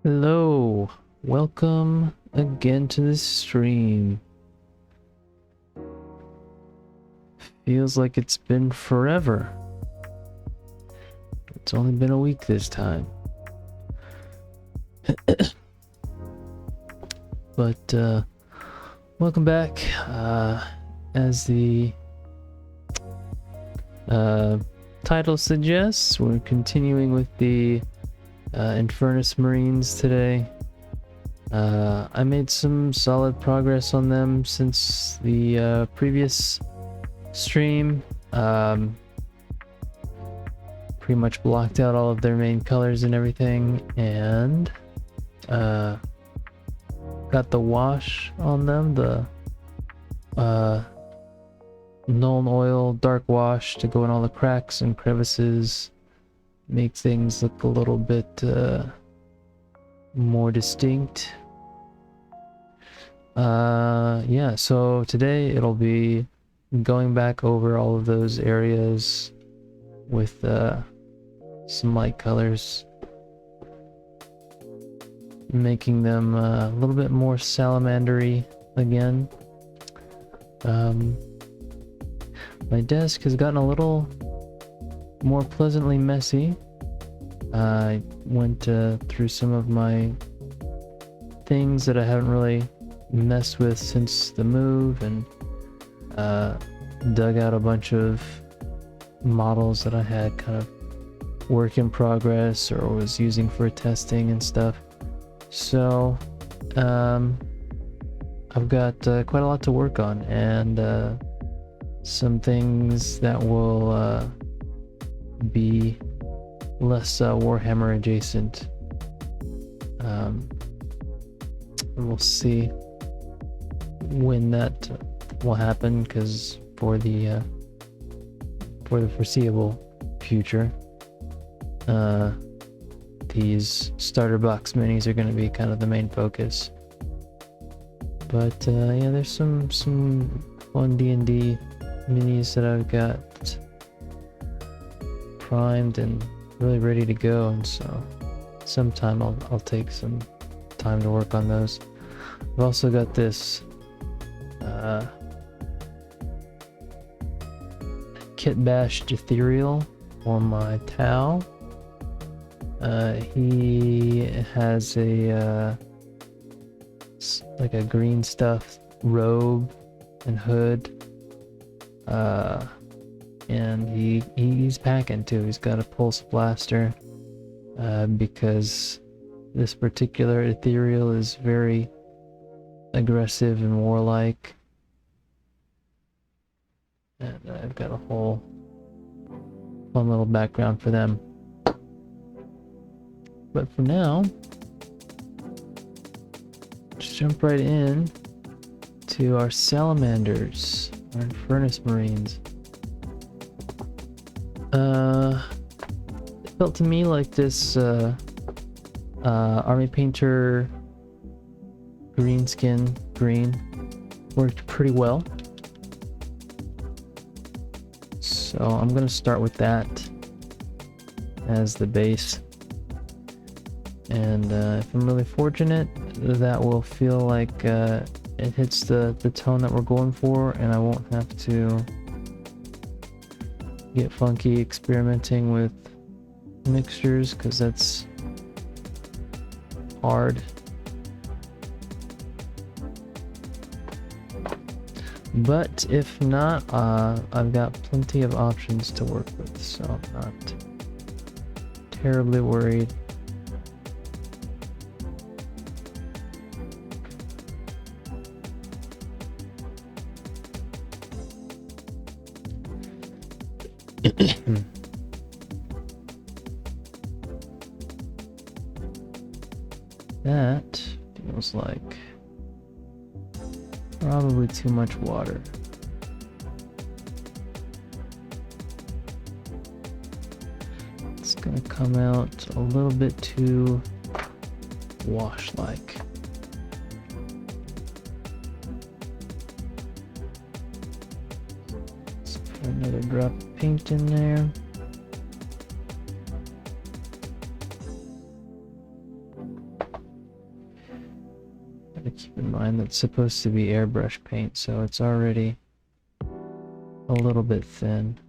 Hello, welcome again to the stream. Feels like it's been forever. It's only been a week this time. But welcome back. As the title suggests, we're continuing with the Infernus Marines today. I made some solid progress on them since the previous stream. Pretty much blocked out all of their main colors and everything, and got the wash on them, the Nuln Oil dark wash to go in all the cracks and crevices, make things look a little bit more distinct. Yeah, so today it'll be going back over all of those areas with some light colors, making them a little bit more salamandery again. My desk has gotten a little more pleasantly messy. I went through some of my things that I haven't really messed with since the move, and dug out a bunch of models that I had kind of work in progress or was using for testing and stuff. So I've got quite a lot to work on, and some things that will be less Warhammer adjacent. We'll see when that will happen, because for the foreseeable future, these starter box minis are going to be kind of the main focus. But yeah, there's some fun D&D minis that I've got primed and really ready to go, and so sometime I'll take some time to work on those. I've also got this Kit Bashed Ethereal on my Tau. He has a like a green stuffed robe and hood, and he's packing too. He's got a pulse blaster, because this particular ethereal is very aggressive and warlike, and I've got a whole fun little background for them. But for now, let's jump right in to our salamanders, our Infernus Marines. It felt to me like this Army Painter green worked pretty well. So I'm going to start with that as the base. And if I'm really fortunate, that will feel like it hits the tone that we're going for, and I won't have to get funky experimenting with mixtures, because that's hard. But if not, I've got plenty of options to work with, so I'm not terribly worried. That feels like probably too much water. It's gonna come out a little bit too wash-like. Let's put another drop of paint in there. Gotta keep in mind that's supposed to be airbrush paint, so it's already a little bit thin.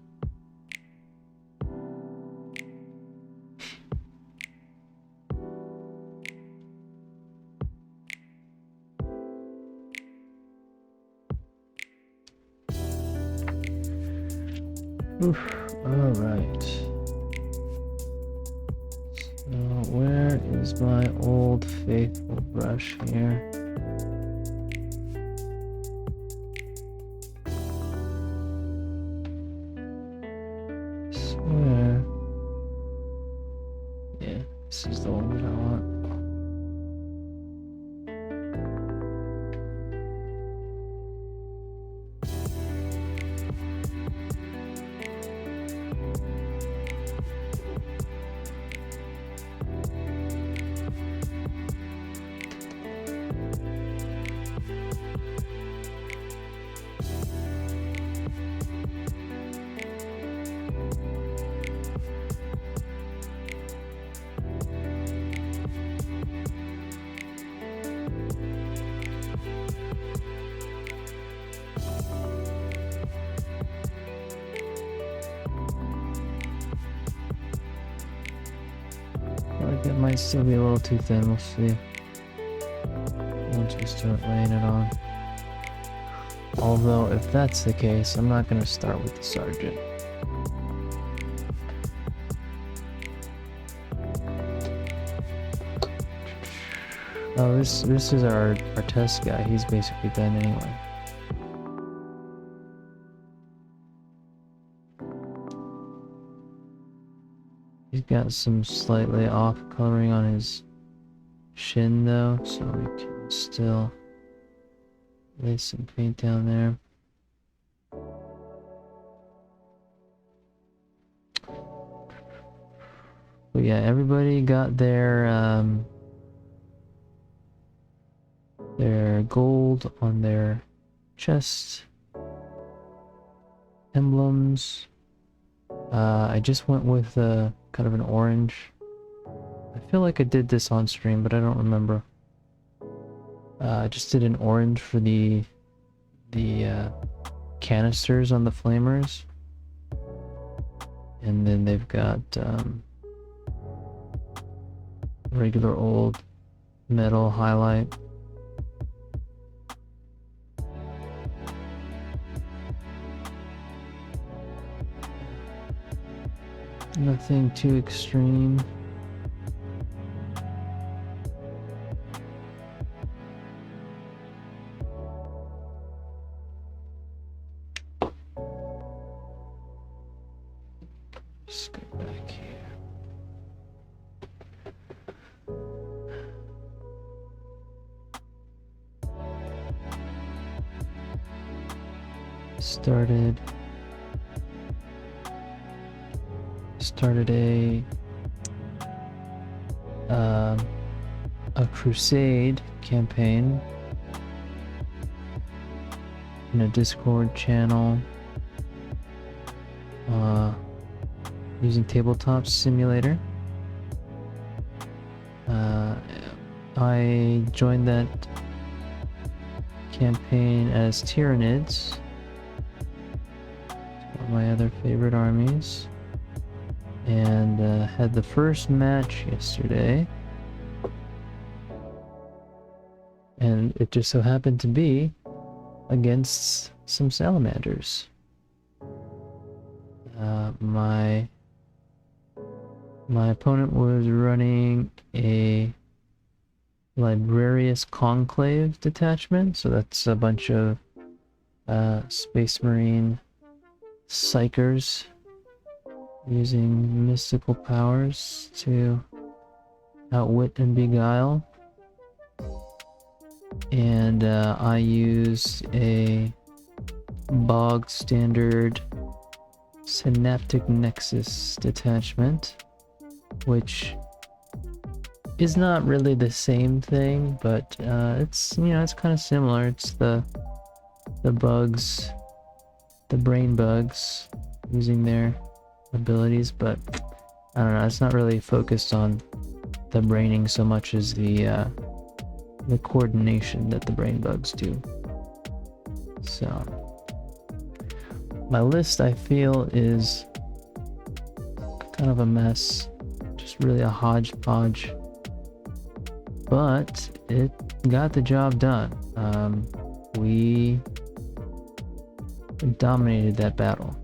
Oof. Alright. So where is my old faithful brush here? I swear. Yeah, this is the one that I want. Like it might still be a little too thin, we'll see. Once we start laying it on. Although, if that's the case, I'm not going to start with the sergeant. Oh, this is our test guy. He's basically done anyway. He's got some slightly off coloring on his shin though, so we can still lay some paint down there. But yeah, everybody got their gold on their chest emblems. I just went with kind of an orange. I feel like I did this on stream, but I don't remember. I just did an orange for the canisters on the flamers, and then they've got regular old metal highlight. Nothing too extreme. Just go back here. Started a crusade campaign in a Discord channel using Tabletop Simulator. I joined that campaign as Tyranids, one of my other favorite armies, and had the first match yesterday, and it just so happened to be against some salamanders. My opponent was running a Librarius Conclave detachment, so that's a bunch of Space Marine psychers using mystical powers to outwit and beguile. And I used a bog standard Synaptic Nexus detachment, which is not really the same thing, but it's, you know, it's kind of similar. It's the bugs, the brain bugs, using their abilities, but I don't know, it's not really focused on the braining so much as the the coordination that the brain bugs do. So my list, I feel, is kind of a mess, just really a hodgepodge, but it got the job done. We dominated that battle.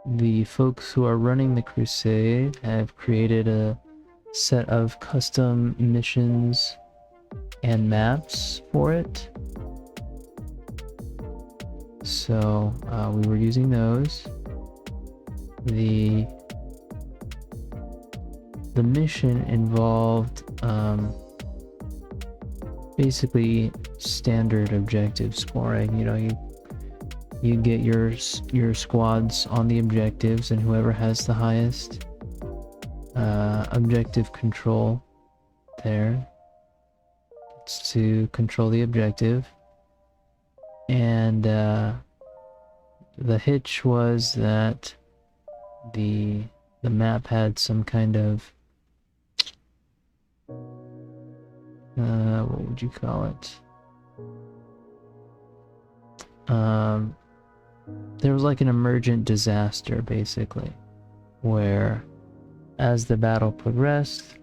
The folks who are running the crusade have created a set of custom missions and maps for it. So we were using those. The mission involved basically standard objective scoring. You know, you get your squads on the objectives, and whoever has the highest objective control there, it's to control the objective. And the hitch was that the map had some kind of what would you call it? There was like an emergent disaster, basically, where as the battle progressed,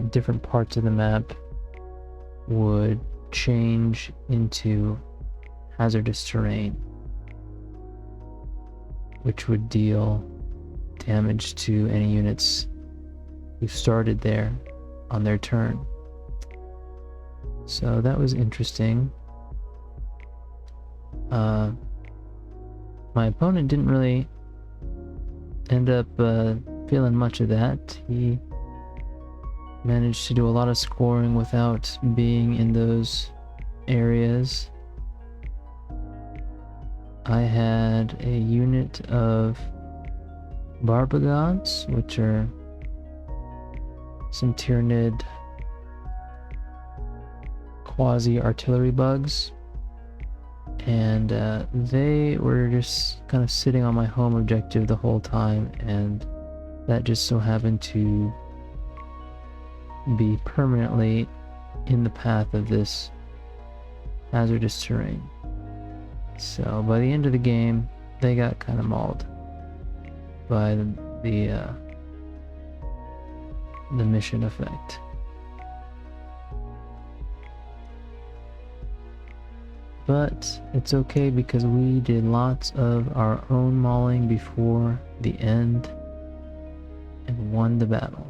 different parts of the map would change into hazardous terrain, which would deal damage to any units who started there on their turn. So that was interesting. My opponent didn't really end up feeling much of that. He managed to do a lot of scoring without being in those areas. I had a unit of Barbagons, which are some Tyranid quasi-artillery bugs, and they were just kind of sitting on my home objective the whole time, and that just so happened to be permanently in the path of this hazardous terrain. So by the end of the game, they got kind of mauled by the mission effect. But it's okay because we did lots of our own mauling before the end and won the battle.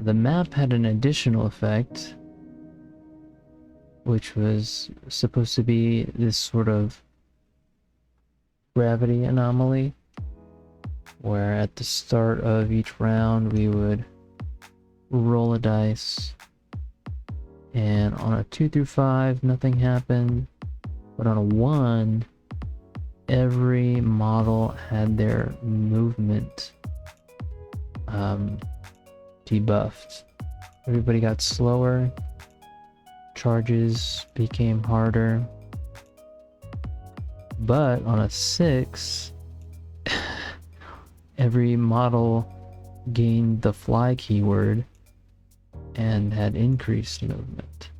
The map had an additional effect, which was supposed to be this sort of gravity anomaly, where at the start of each round we would roll a dice, and on a 2 through 5 nothing happened, but on a 1 every model had their movement debuffed. Everybody got slower, charges became harder, but on a 6 every model gained the fly keyword and had increased movement.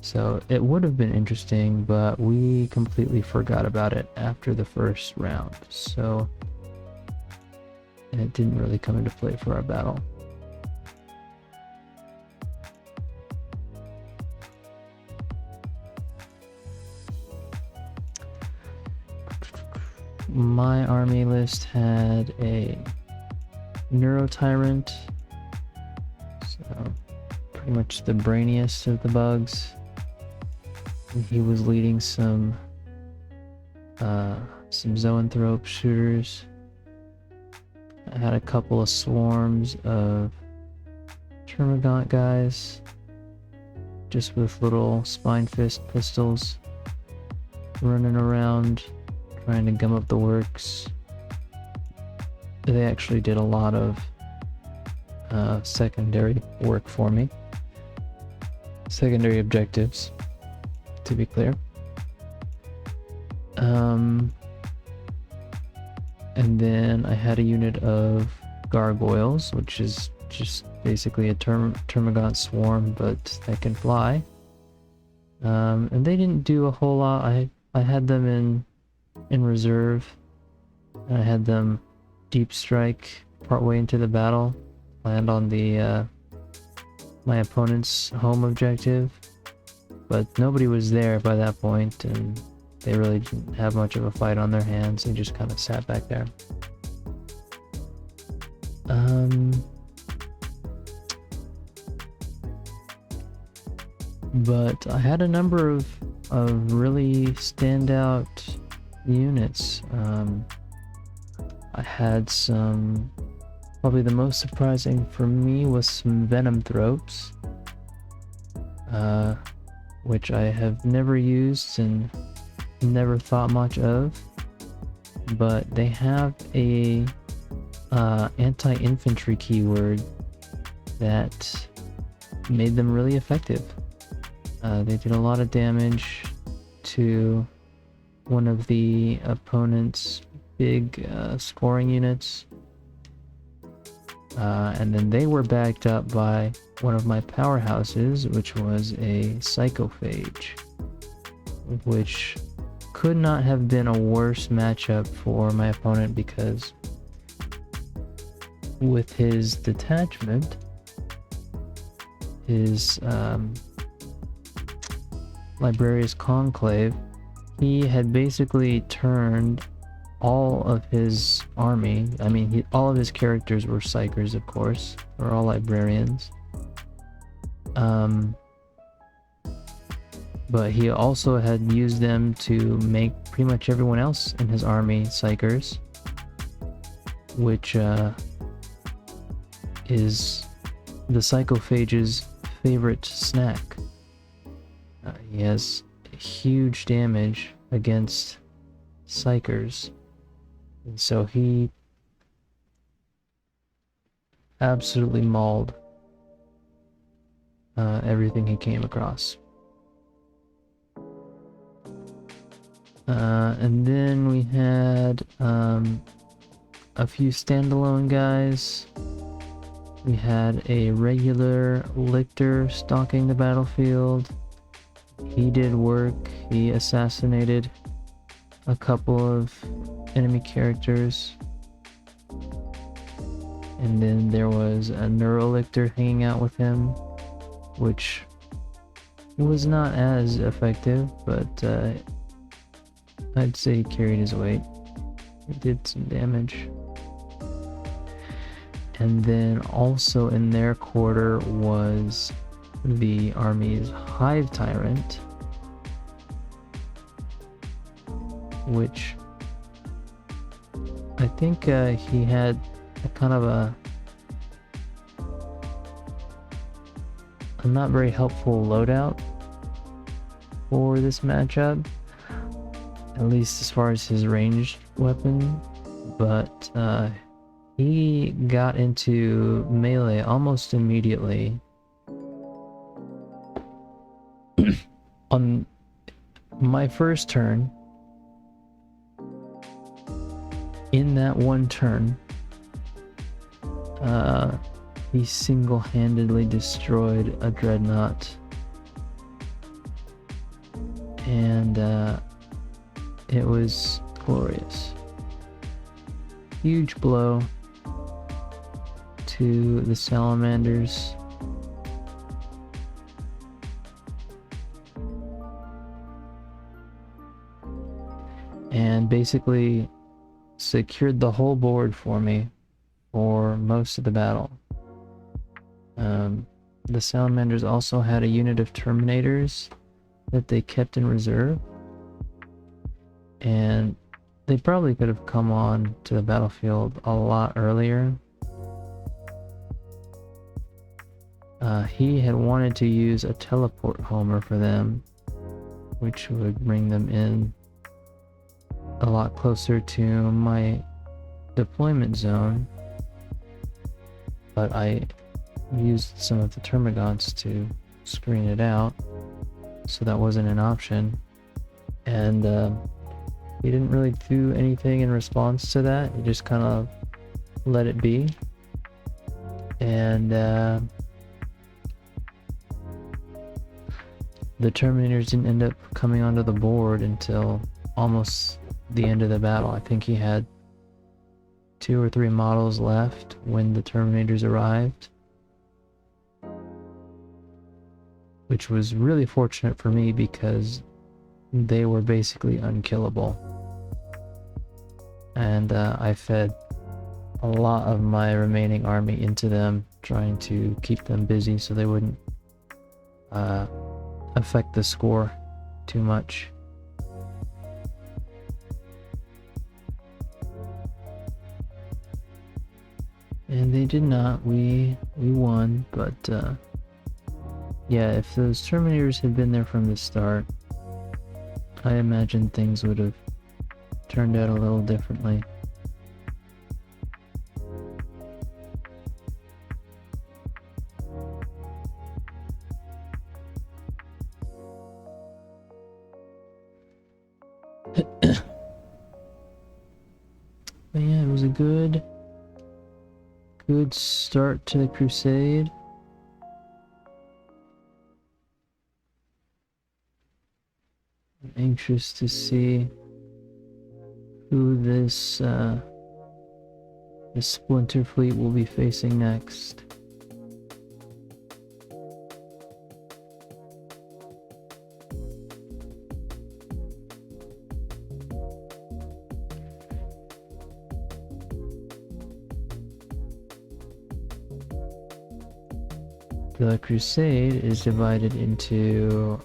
So it would have been interesting, but we completely forgot about it after the first round. So it didn't really come into play for our battle. My army list had a Neurotyrant, so pretty much the brainiest of the bugs. He was leading some zoanthrope shooters. I had a couple of swarms of Termagant guys, just with little spine fist pistols, running around trying to gum up the works. They actually did a lot of secondary work for me. secondary objectives, to be clear. And then I had a unit of gargoyles, which is just basically a termagant swarm, but that can fly. And they didn't do a whole lot. I had them in reserve, and I had them deep strike partway into the battle, land on the my opponent's home objective, but nobody was there by that point, and they really didn't have much of a fight on their hands. They just kind of sat back there. But I had a number of really standout units. I had some, probably the most surprising for me was some Venom Thropes, which I have never used and never thought much of, but they have a anti-infantry keyword that made them really effective. They did a lot of damage to one of the opponent's big scoring units, and then they were backed up by one of my powerhouses, which was a Psychophage, which could not have been a worse matchup for my opponent, because with his detachment, his Librarius Conclave, he had basically turned all of his army, I mean, all of his characters were Psychers, of course, or all Librarians. But he also had used them to make pretty much everyone else in his army Psychers, which is the Psychophage's favorite snack. He has huge damage against Psychers, and so he absolutely mauled everything he came across. And then we had a few standalone guys. We had a regular Lictor stalking the battlefield. He did work. He assassinated a couple of enemy characters. And then there was a Neurolictor hanging out with him, which was not as effective, but I'd say he carried his weight. It did some damage. And then also in their quarter was the army's Hive Tyrant, which I think he had a kind of a not very helpful loadout for this matchup, at least as far as his ranged weapon, but he got into melee almost immediately. On my first turn, in that one turn, he single-handedly destroyed a Dreadnought, and it was glorious. Huge blow to the Salamanders. And basically secured the whole board for me for most of the battle. The Salamanders also had a unit of Terminators that they kept in reserve, and they probably could have come on to the battlefield a lot earlier. He had wanted to use a teleport homer for them, which would bring them in a lot closer to my deployment zone, but I used some of the Termagants to screen it out, so that wasn't an option. And he didn't really do anything in response to that. He just kind of let it be. And the Terminators didn't end up coming onto the board until almost the end of the battle. I think he had 2 or 3 models left when the Terminators arrived, which was really fortunate for me because they were basically unkillable. And I fed a lot of my remaining army into them, trying to keep them busy so they wouldn't affect the score too much. And they did not. We won, but yeah, if those Terminators had been there from the start, I imagine things would have turned out a little differently. But yeah, it was a good start to the crusade. I'm anxious to see who this splinter fleet will be facing next. The crusade is divided into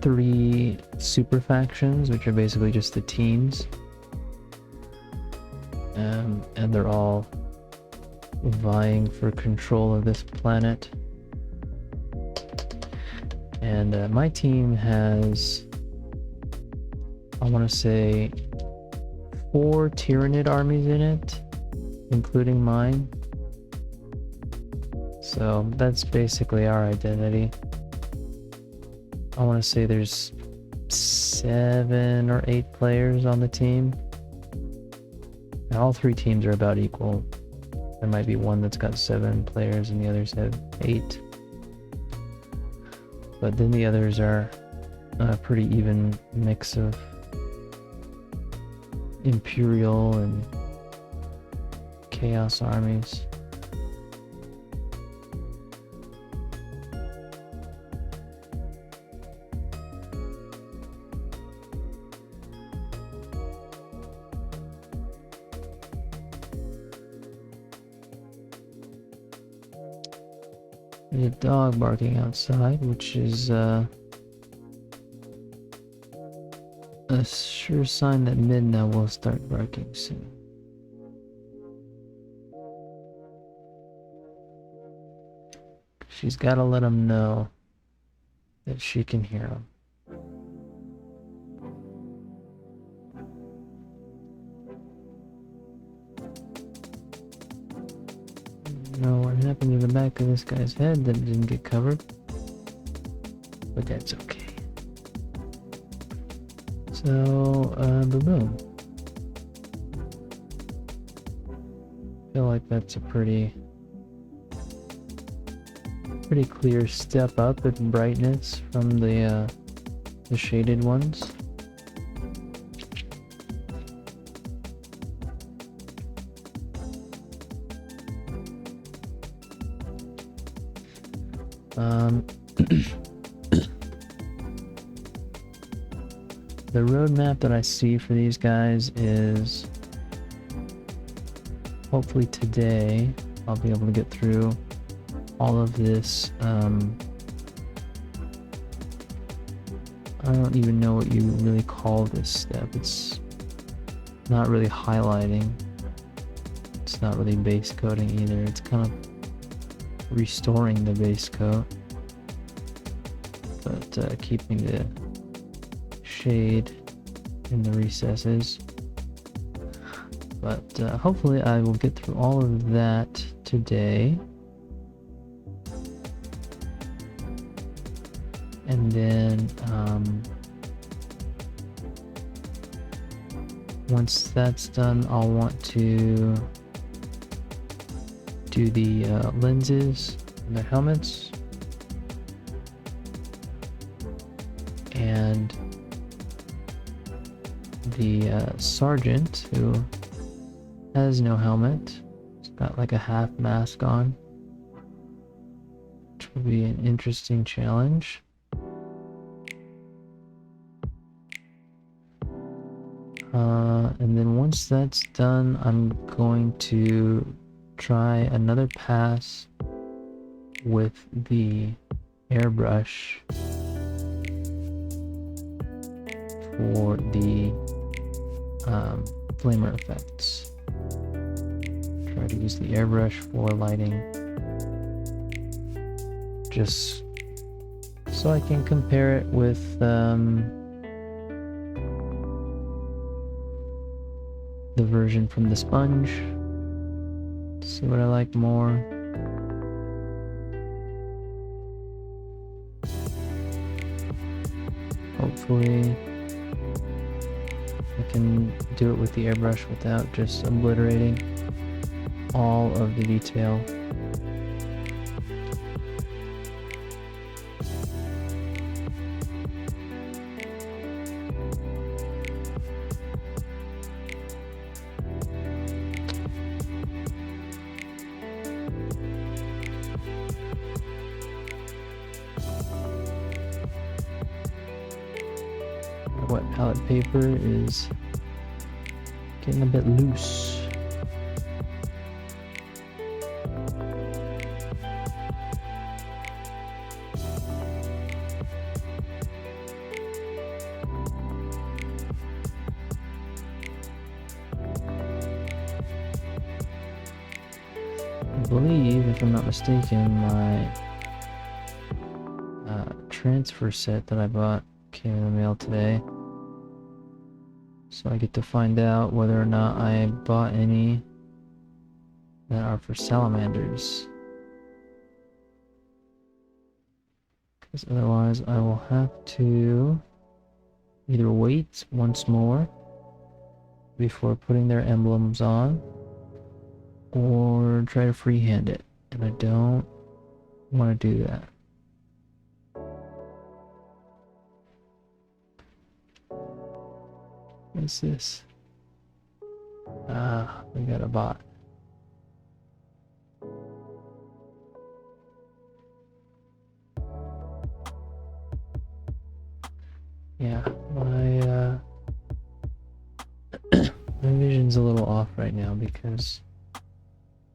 3 super factions, which are basically just the teams, and they're all vying for control of this planet. And my team has, I want to say, 4 Tyranid armies in it, including mine. So that's basically our identity. I want to say there's 7 or 8 players on the team. And all 3 teams are about equal. There might be one that's got 7 players and the others have 8. But then the others are a pretty even mix of Imperial and Chaos armies. There's a dog barking outside, which is a sure sign that Midna will start barking soon. She's got to let him know that she can hear him. Know what happened to the back of this guy's head that didn't get covered, but that's okay. So, boom. Feel like that's a pretty clear step up in brightness from the shaded ones. The roadmap that I see for these guys is hopefully today I'll be able to get through all of this. I don't even know what you really call this step. It's not really highlighting. It's not really base coating either. It's kind of restoring the base coat, but keeping the shade in the recesses. But hopefully I will get through all of that today. And then once that's done, I'll want to do the lenses and the helmets. And the sergeant, who has no helmet, he's got like a half mask on, which will be an interesting challenge. And then once that's done, I'm going to try another pass with the airbrush for the flamer effects. Try to use the airbrush for lighting, just so I can compare it with the version from the sponge, see what I like more. Hopefully I can do it with the airbrush without just obliterating all of the detail. Wet palette paper is getting a bit loose. I believe, if I'm not mistaken, my transfer set that I bought came in the mail today. So I get to find out whether or not I bought any that are for salamanders. Because otherwise I will have to either wait once more before putting their emblems on, or try to freehand it. And I don't want to do that. What's this? Ah, we got a bot. Yeah, my my vision's a little off right now because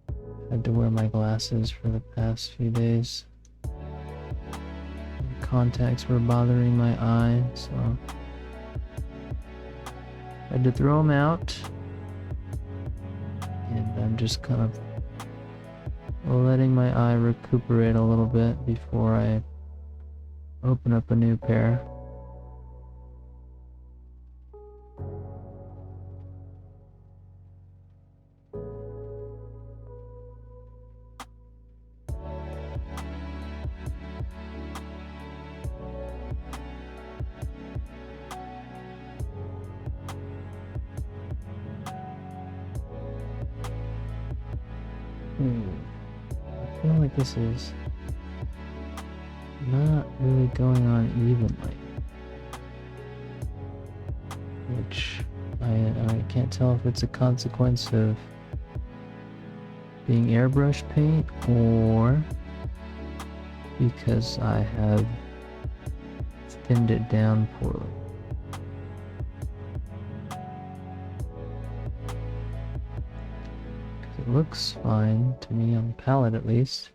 I had to wear my glasses for the past few days. The contacts were bothering my eye, so I had to throw them out. And I'm just kind of letting my eye recuperate a little bit before I open up a new pair. I feel like this is not really going on evenly, which I can't tell if it's a consequence of being airbrush paint or because I have thinned it down poorly. It looks fine to me on the palette, at least.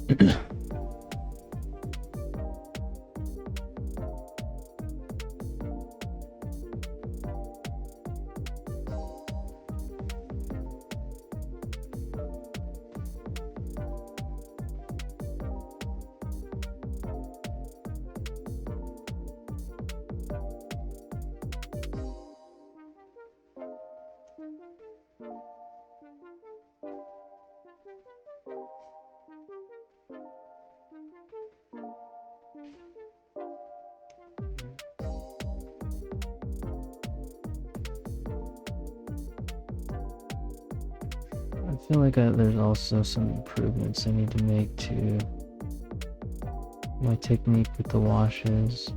I feel like there's also some improvements I need to make to my technique with the washes.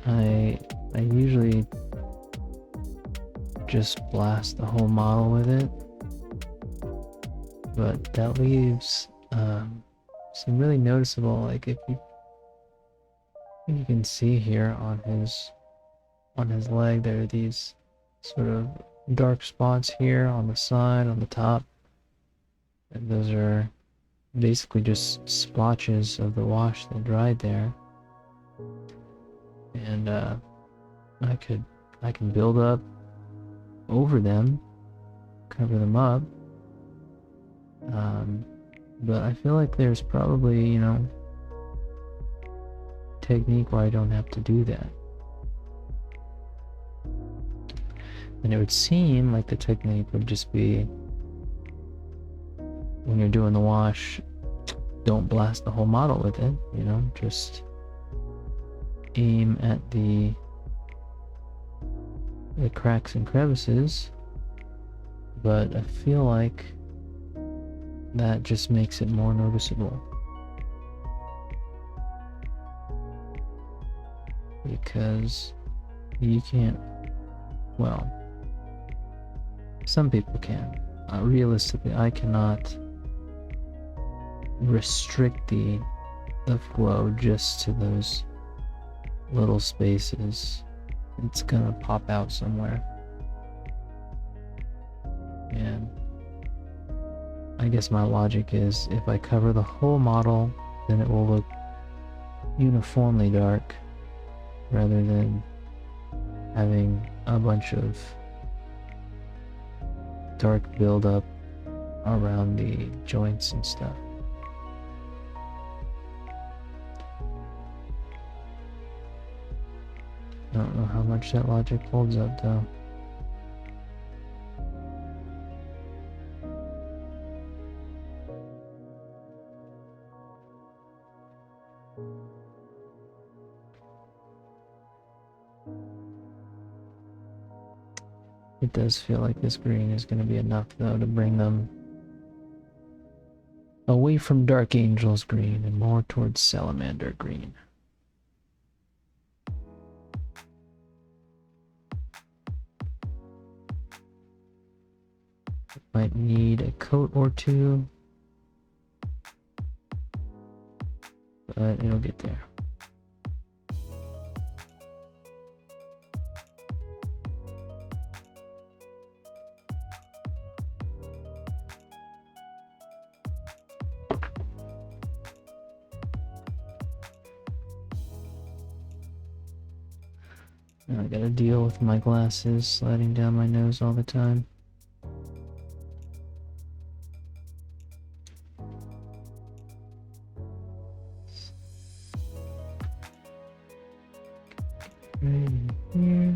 I usually just blast the whole model with it, but that leaves some really noticeable, like if you can see here on his leg, there are these sort of dark spots here on the side, on the top, and those are basically just splotches of the wash that dried there. And I can build up over them, cover them up, but I feel like there's probably, you know, technique where I don't have to do that. And it would seem like the technique would just be, when you're doing the wash, don't blast the whole model with it, you know, just aim at the cracks and crevices. But I feel like that just makes it more noticeable, because you can't, well, some people can. Realistically, I cannot restrict the flow just to those little spaces. It's gonna pop out somewhere. And I guess my logic is, if I cover the whole model, then it will look uniformly dark, rather than having a bunch of dark buildup around the joints and stuff. I don't know how much that logic holds up though. It does feel like this green is going to be enough though to bring them away from Dark Angel's green and more towards Salamander green. Might need a coat or two, but it'll get there. Now I gotta deal with my glasses sliding down my nose all the time. Right in here.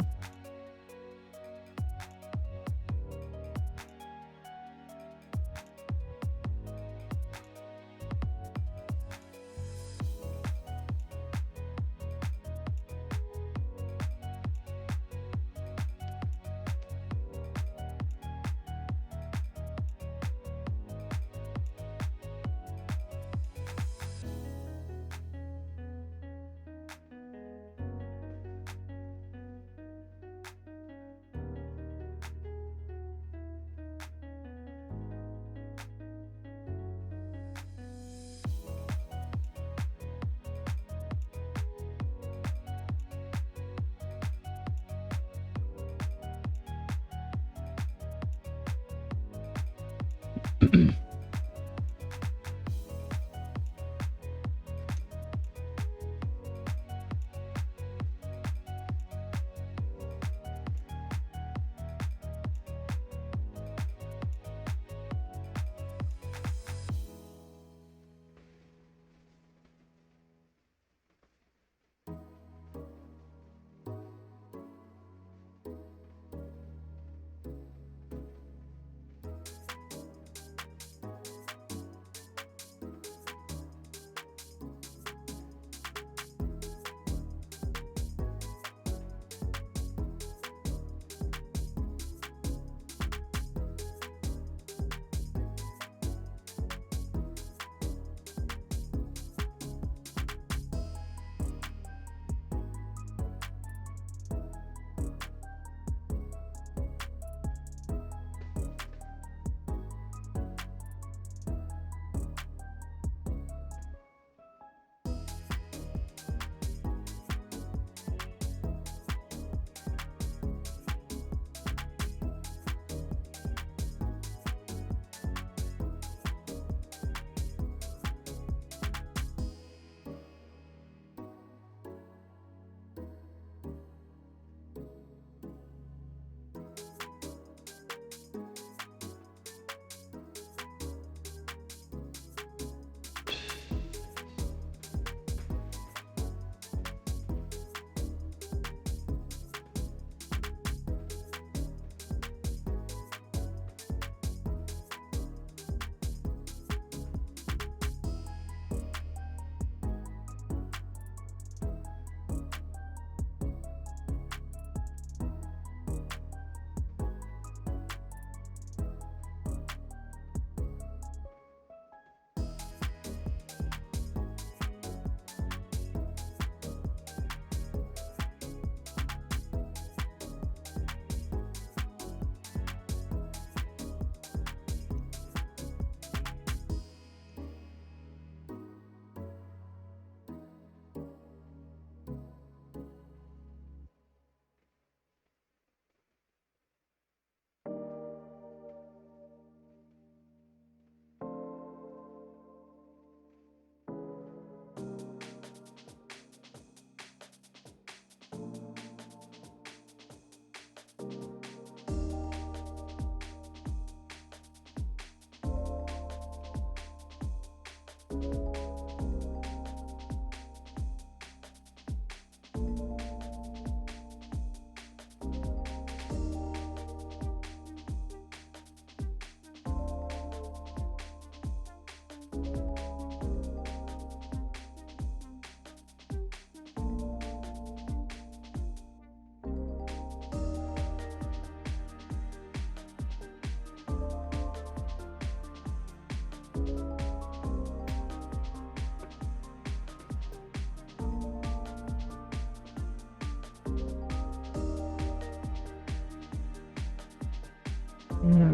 Yeah,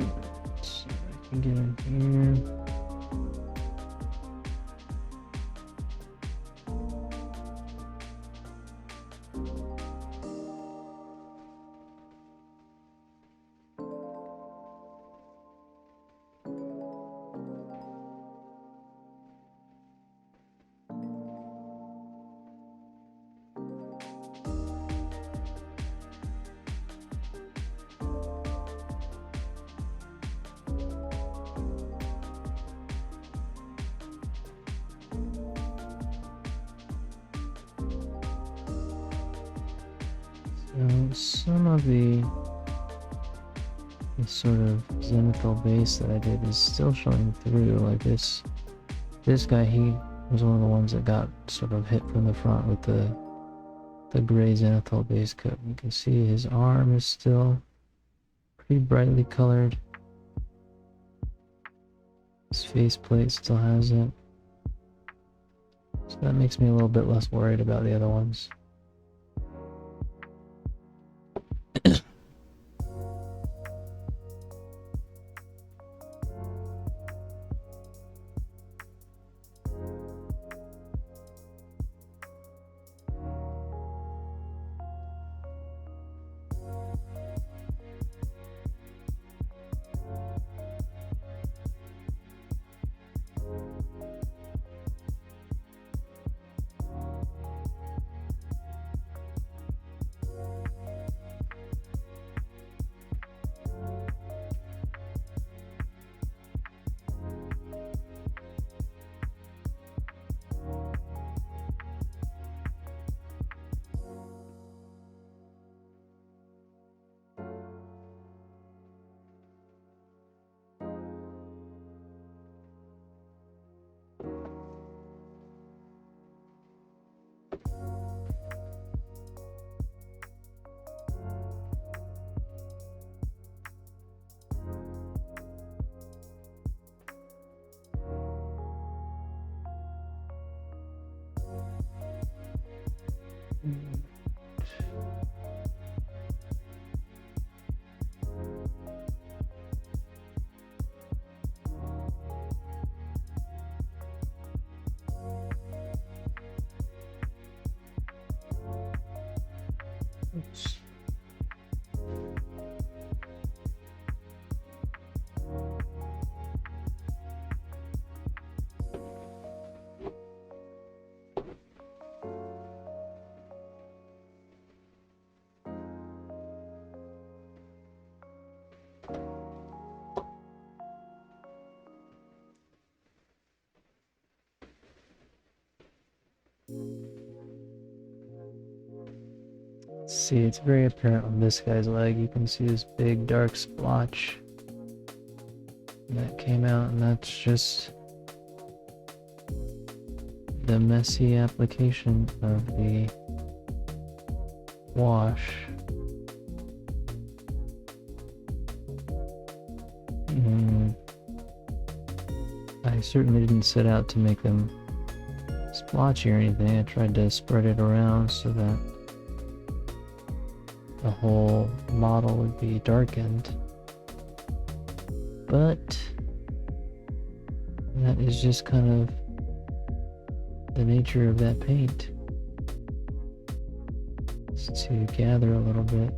let's see if I can get in here. So some of the sort of zenithal base that I did is still showing through. Like this guy, he was one of the ones that got sort of hit from the front with the gray zenithal base coat. You can see his arm is still pretty brightly colored. His faceplate still has it. So that makes me a little bit less worried about the other ones. Oops. See, it's very apparent on this guy's leg. You can see this big dark splotch that came out, and that's just the messy application of the wash. I certainly didn't set out to make them splotchy or anything. I tried to spread it around so that the whole model would be darkened. But that is just kind of the nature of that paint. Just to gather a little bit.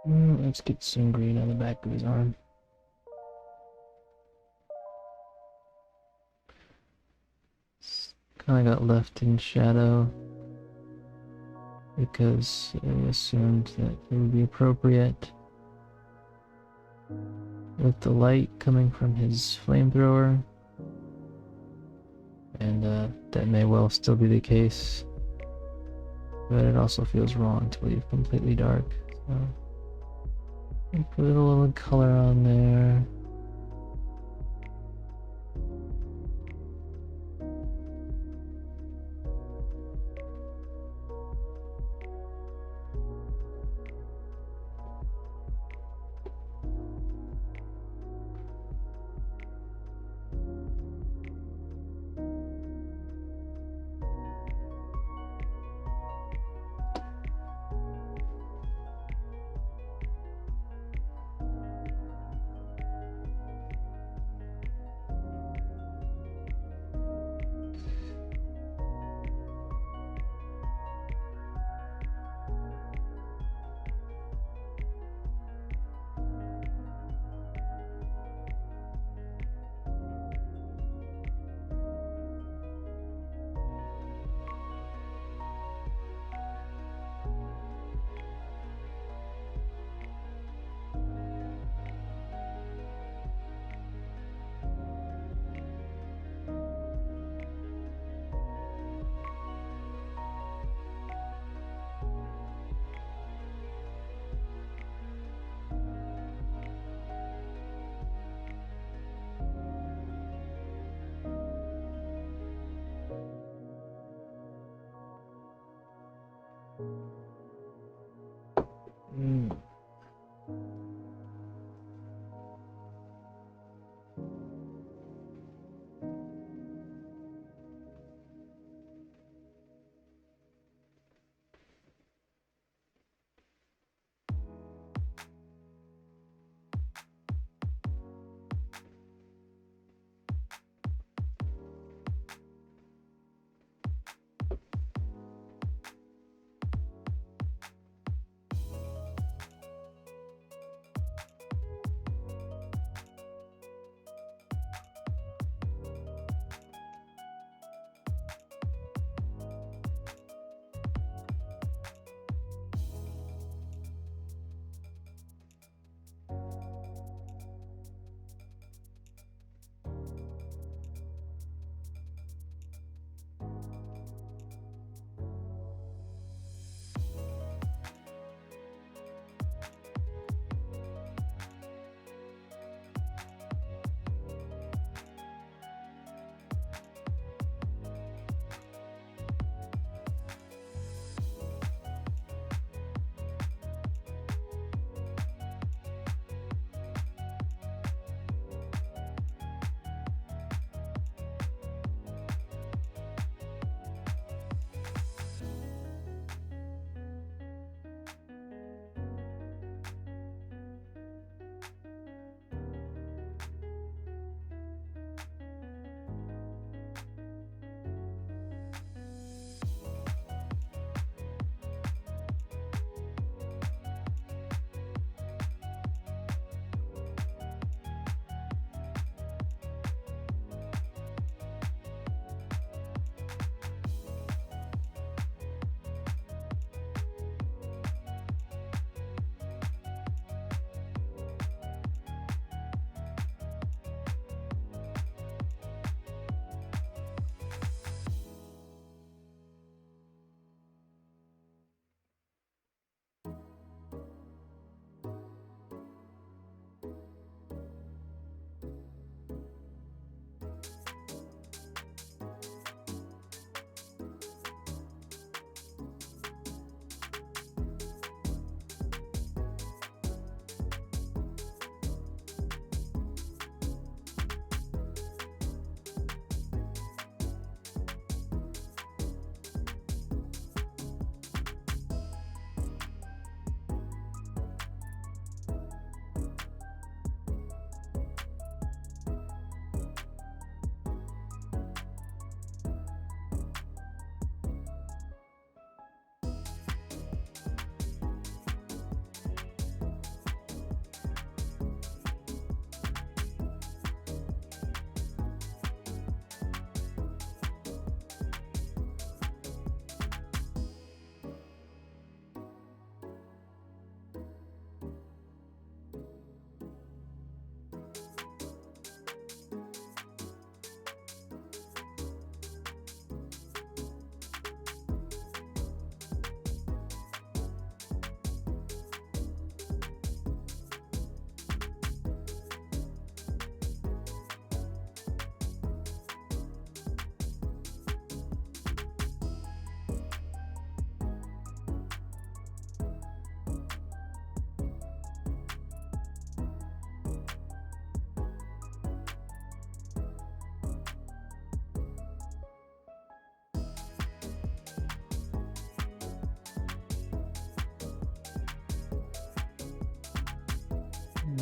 Let's get some green on the back of his arm. Kind of got left in shadow because I assumed that it would be appropriate with the light coming from his flamethrower, and that may well still be the case, but it also feels wrong to leave completely dark. So I'll put a little color on there.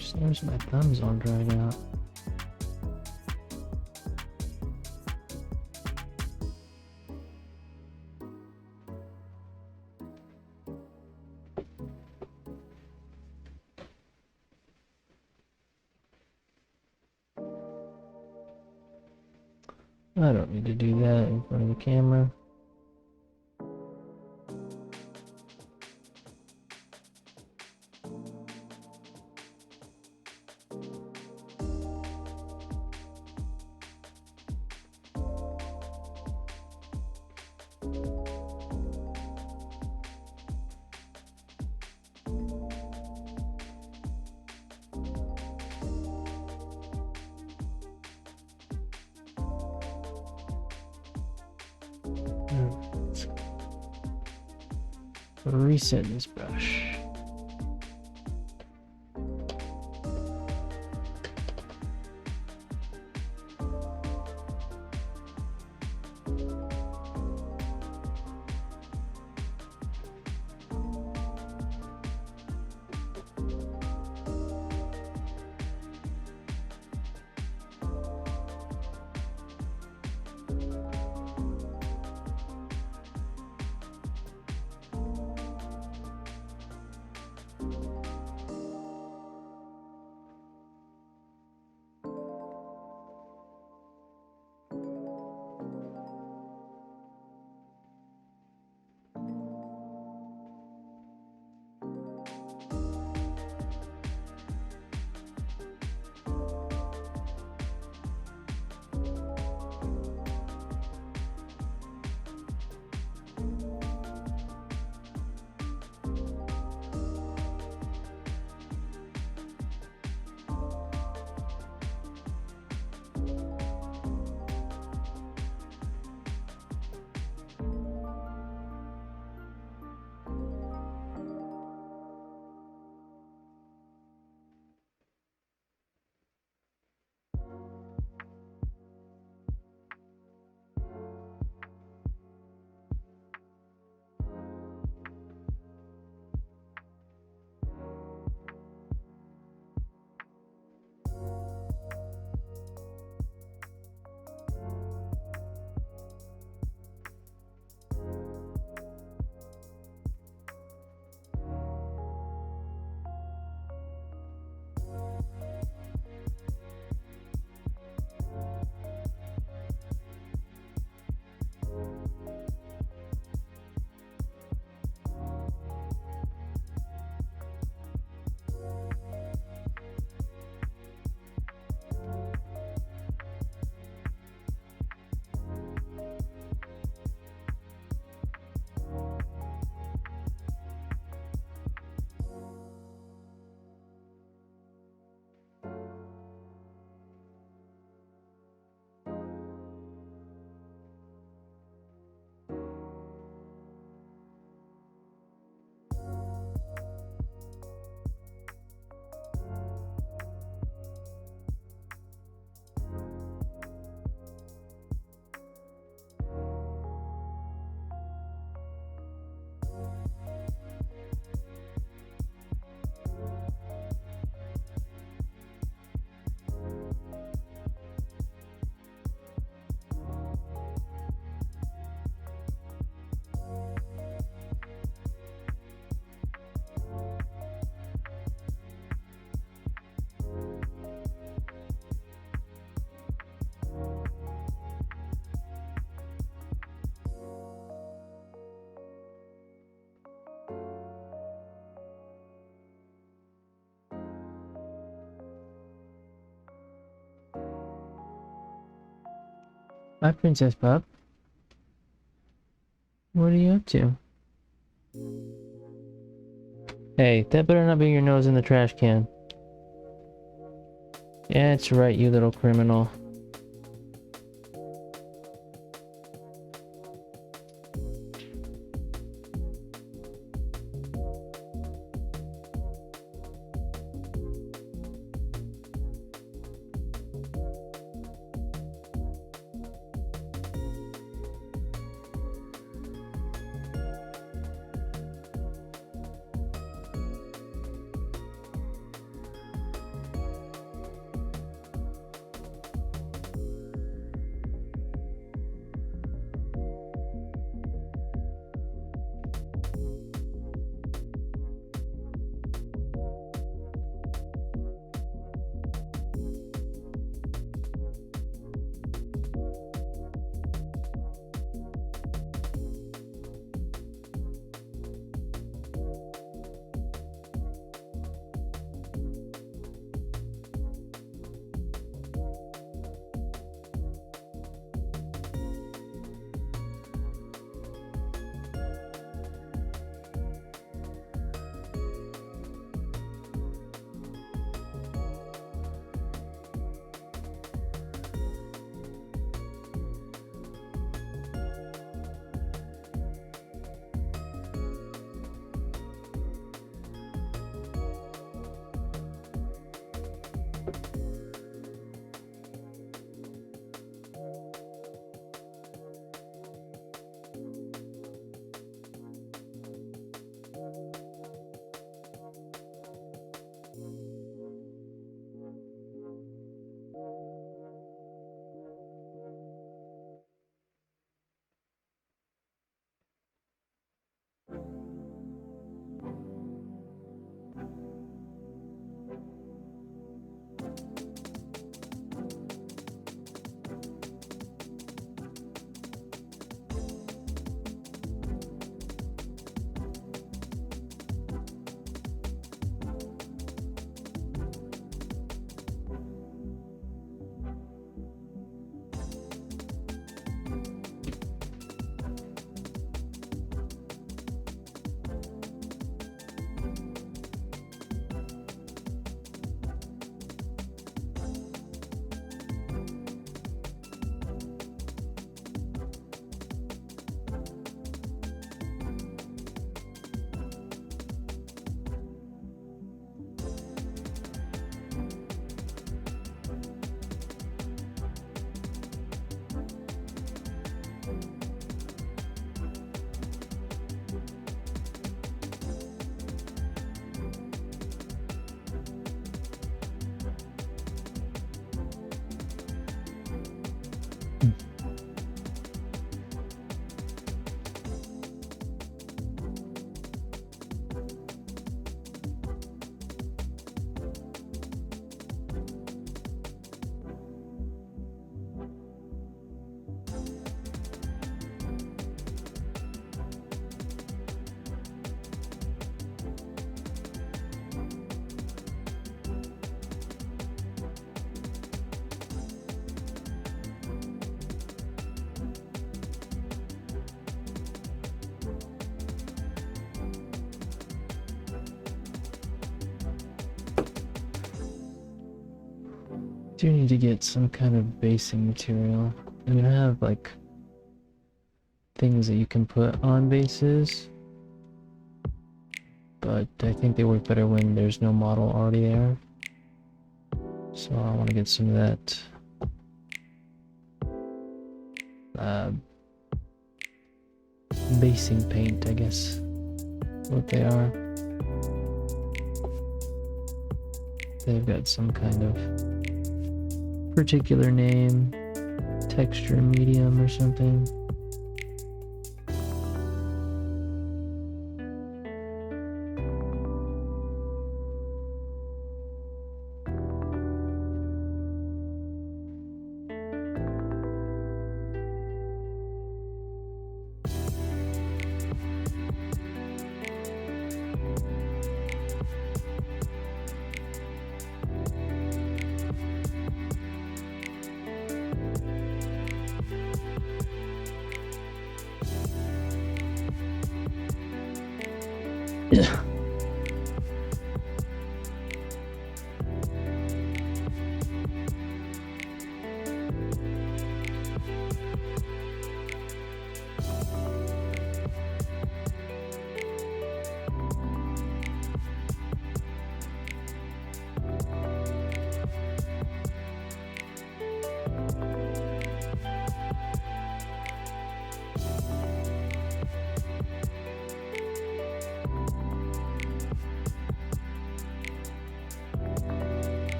just noticed my thumb's all dried out. I don't need to do that in front of the camera. Reset this brush. Hi, Princess Pup. What are you up to? Hey, that better not be your nose in the trash can. Yeah, that's right, you little criminal. Do need to get some kind of basing material. I mean, I have like things that you can put on bases, but I think they work better when there's no model already there. So I want to get some of that basing paint, I guess, what they are. They've got some kind of particular name, texture medium or something.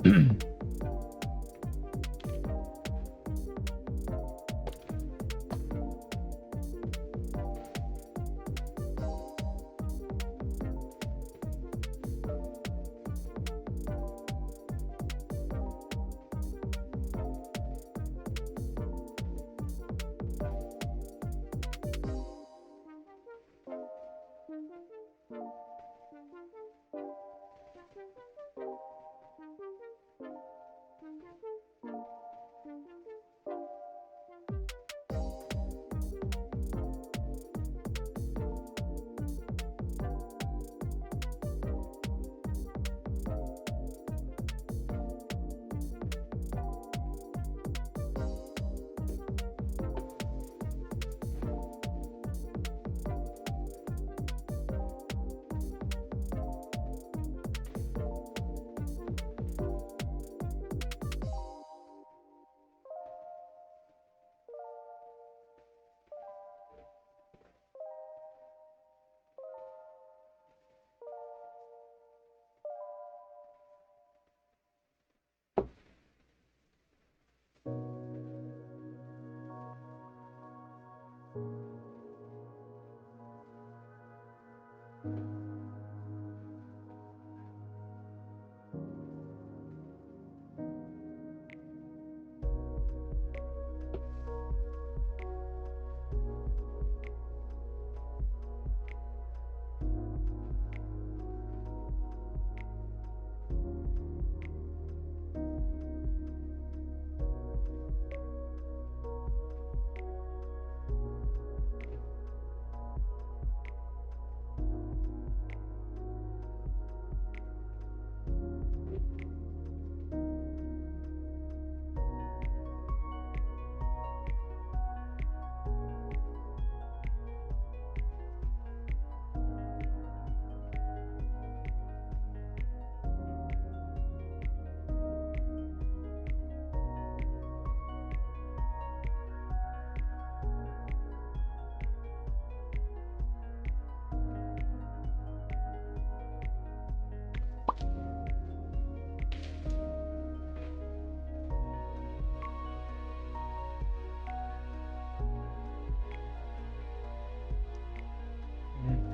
I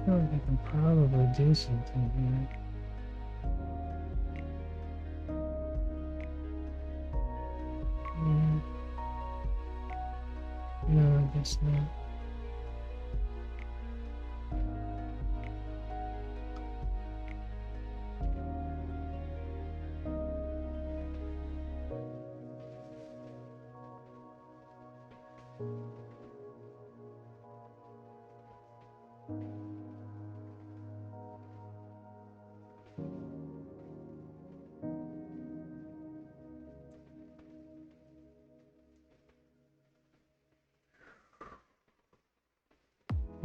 feel like I can probably do something here. No, I guess not.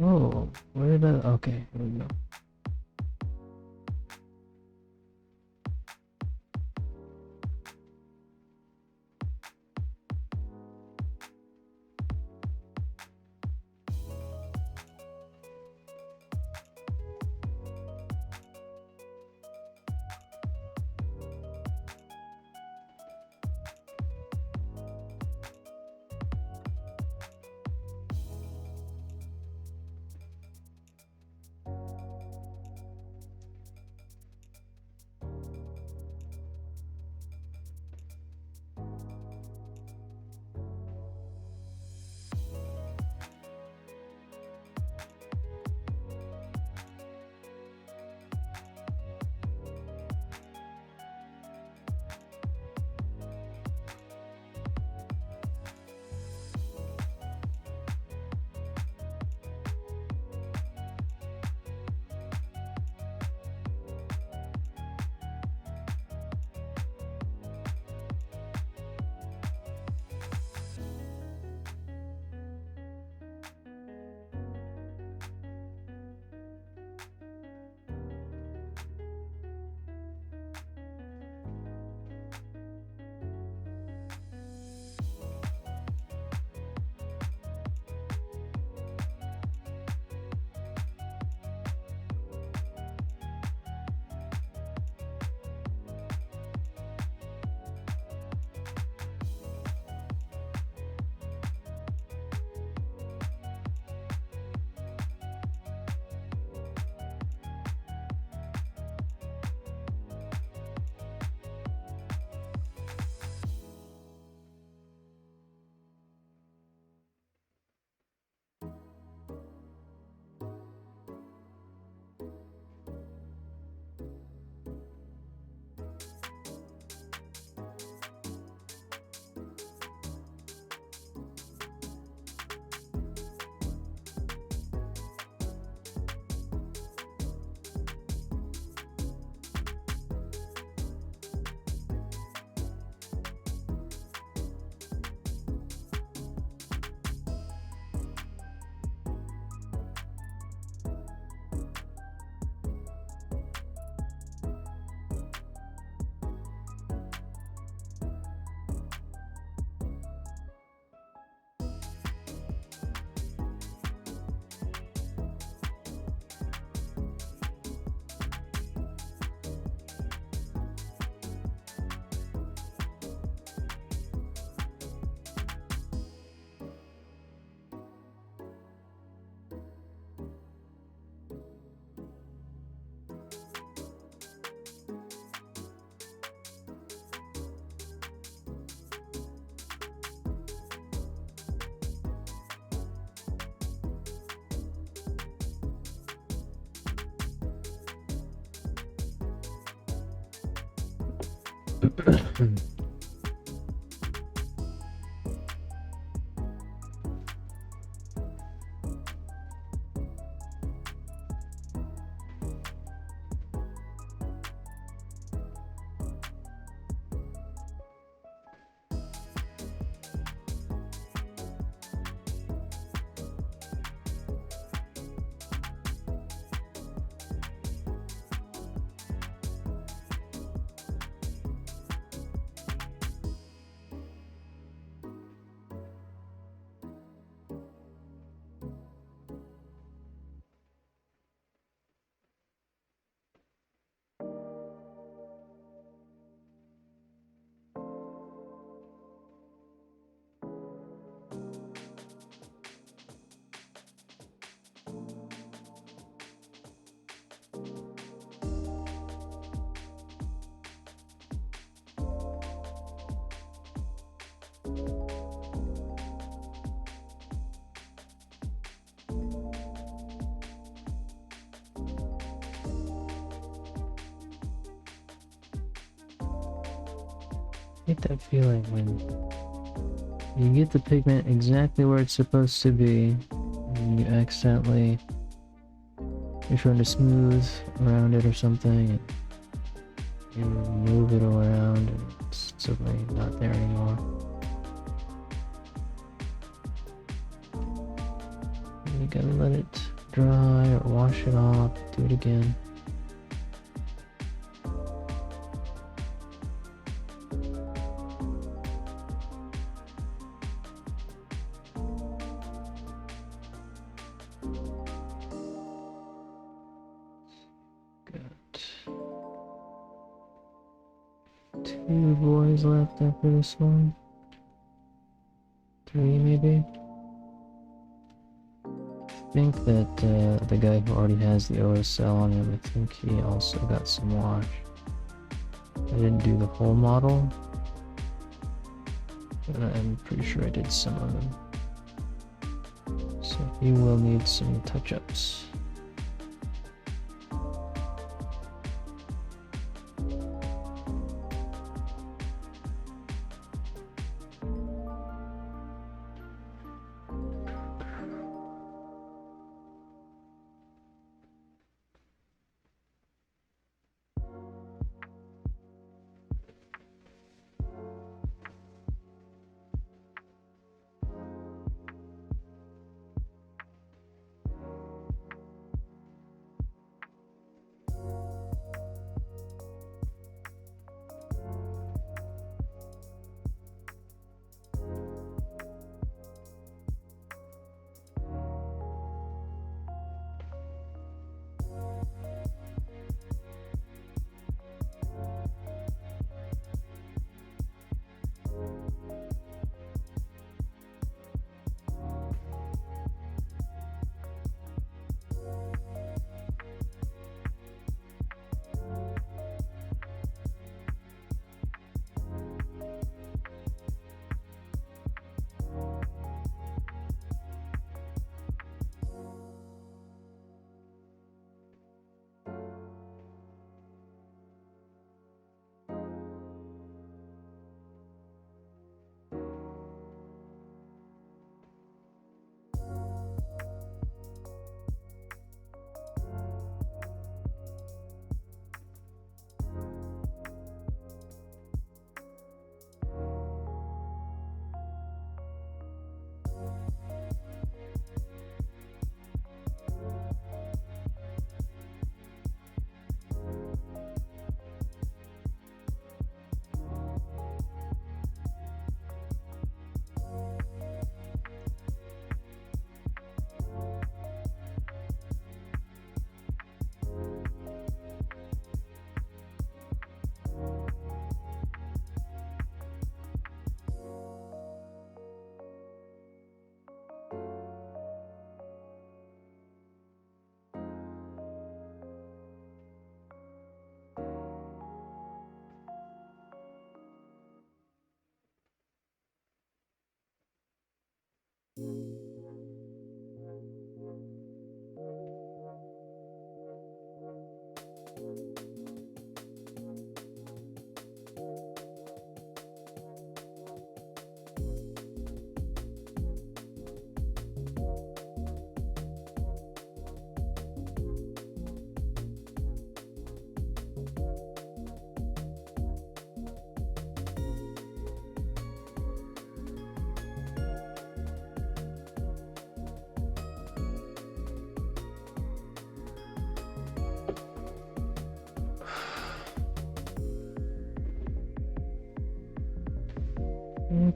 Oh, where did I? Okay, here we go. hate that feeling when you get the pigment exactly where it's supposed to be, and you accidentally, you're trying to smooth around it or something, and you move it around, and it's suddenly not there anymore. And you gotta let it dry or wash it off, do it again. Two boys left after this one. 3 maybe? I think that the guy who already has the OSL on him, I think he also got some wash. I didn't do the whole model, but I'm pretty sure I did some of them. So he will need some touch-ups.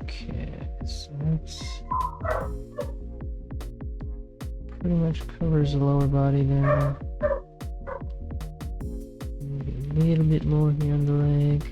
Okay, so that's pretty much covers the lower body there. Maybe a little bit more here on the leg.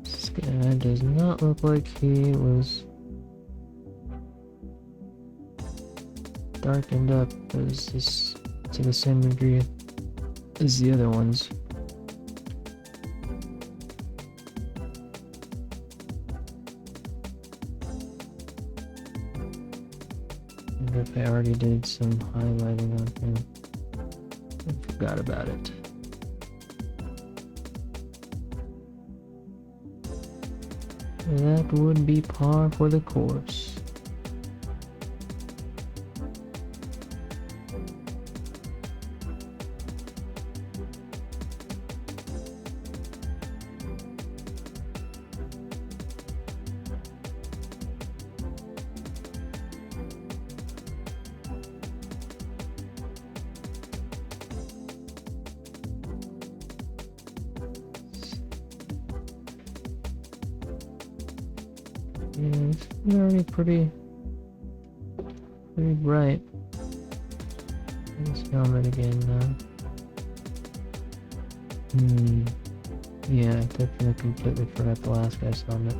This guy does not look like he was darkened up as this to the same degree as the other ones. I wonder if I already did some highlighting on him. I forgot about it. That would be par for the course. Yeah, it's already pretty bright. This helmet again now. Yeah, I definitely completely forgot the last guy's helmet.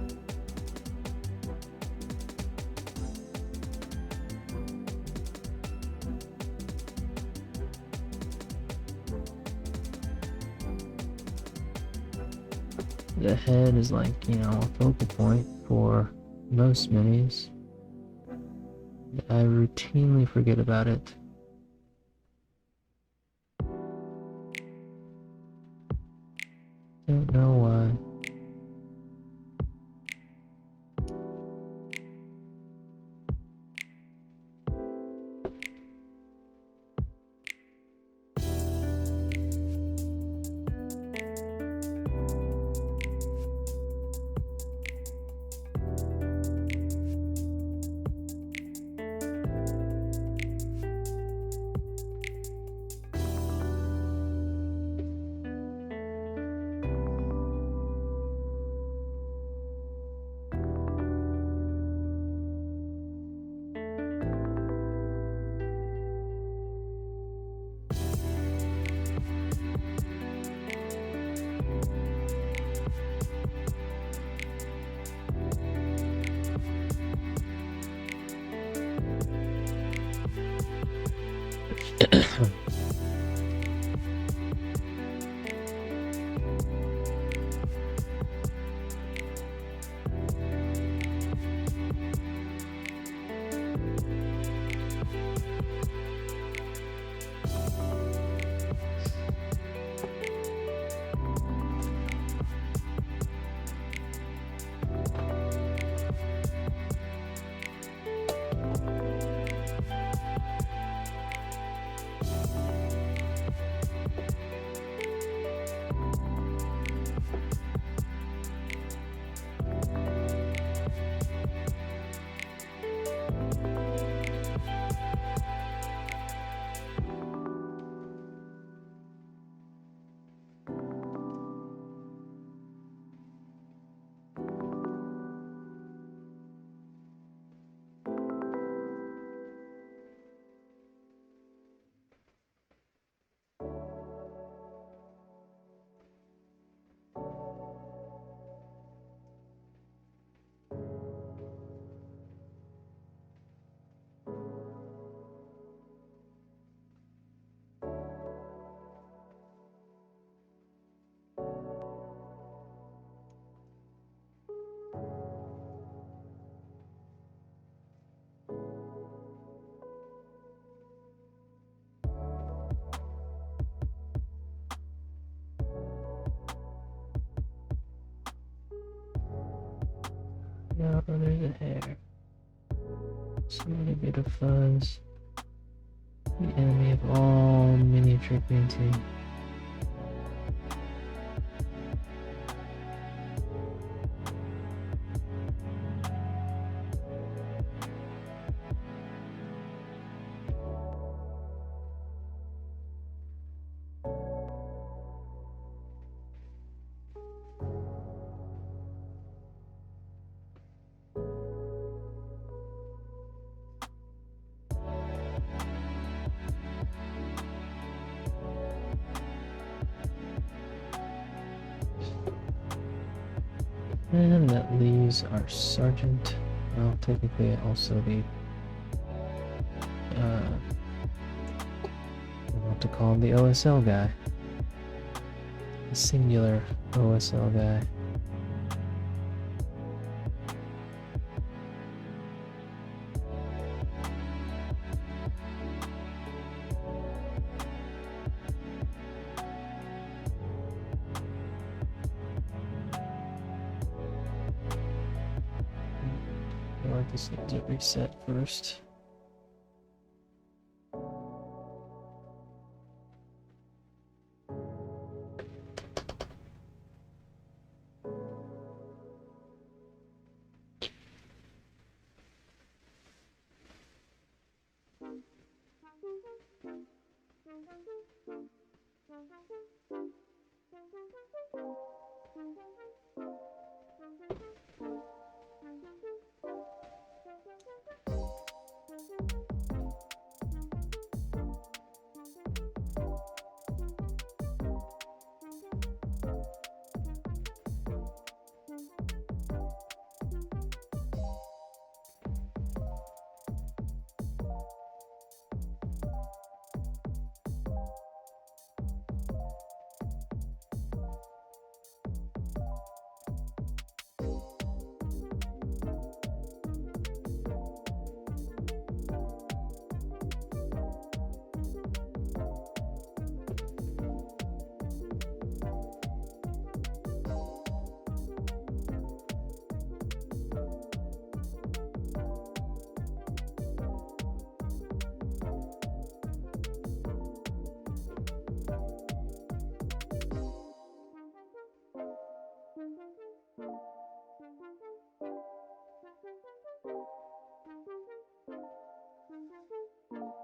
The head is like, you know, a focal point for most minis. I routinely forget about it. Don't know why. No, there's a hair. So a little bit of fuzz. The enemy of all miniature painting. And that leaves our sergeant. Well, technically also the what to call him, the OSL guy. The singular OSL guy. Or this needs to reset first.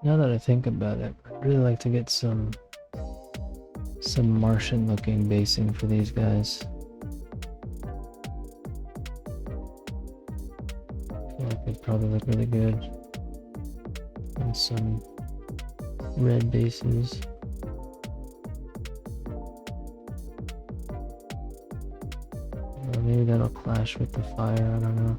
Now that I think about it, I'd really like to get some Martian looking basing for these guys. I feel like they'd probably look really good. And some red bases. Or maybe that'll clash with the fire, I don't know.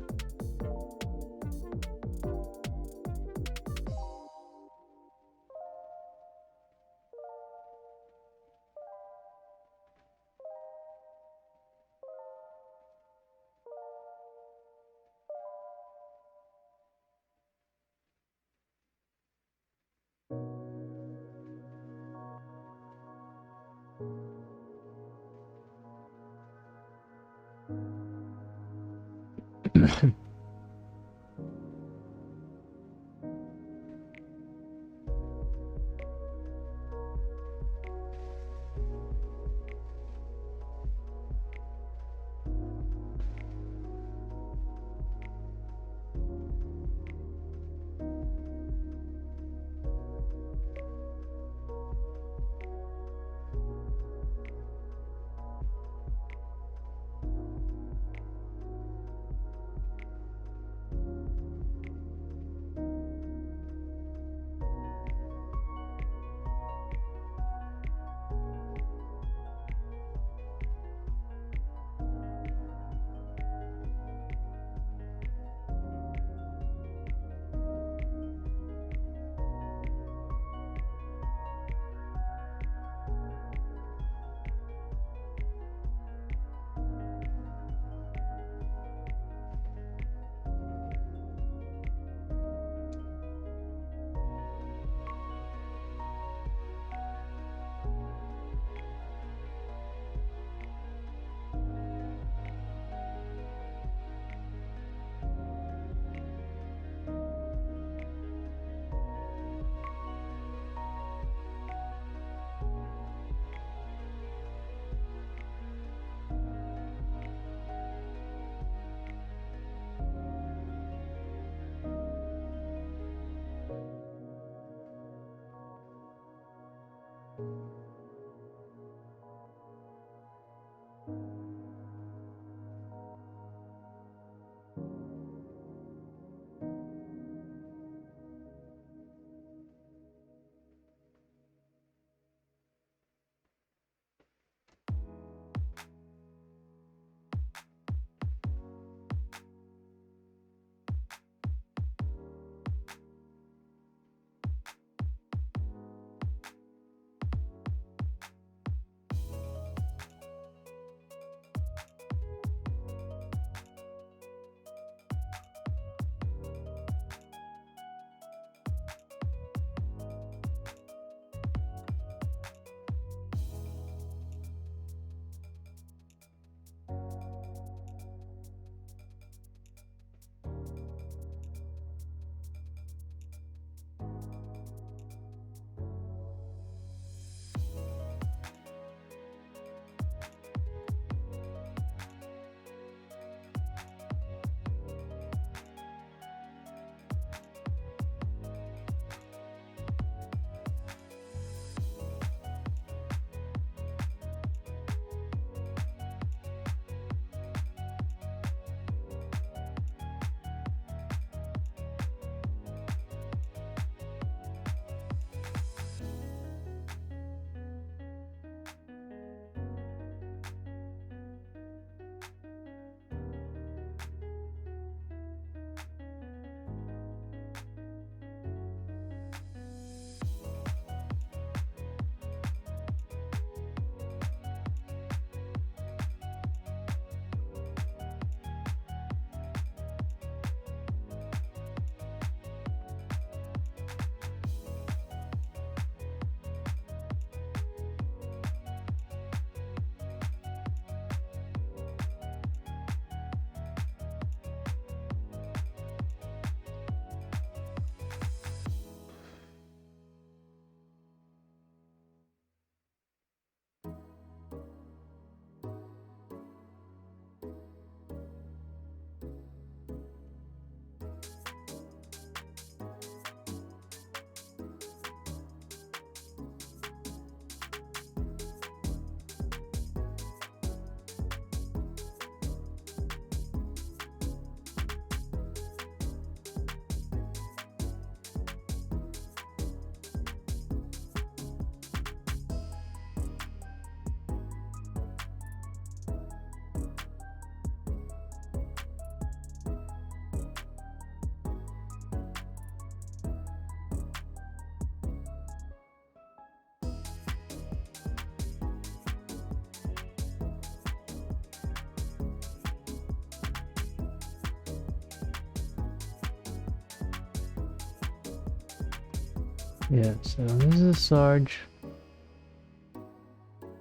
Yeah, so this is a Sarge.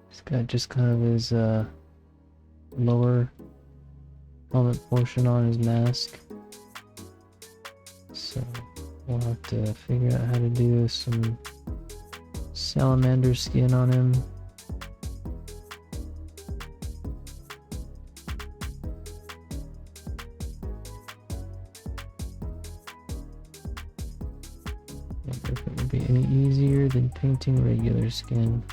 He's got just kind of his lower helmet portion on his mask. So we'll have to figure out how to do some salamander skin on him. I wonder if it would be any easier than painting regular skin.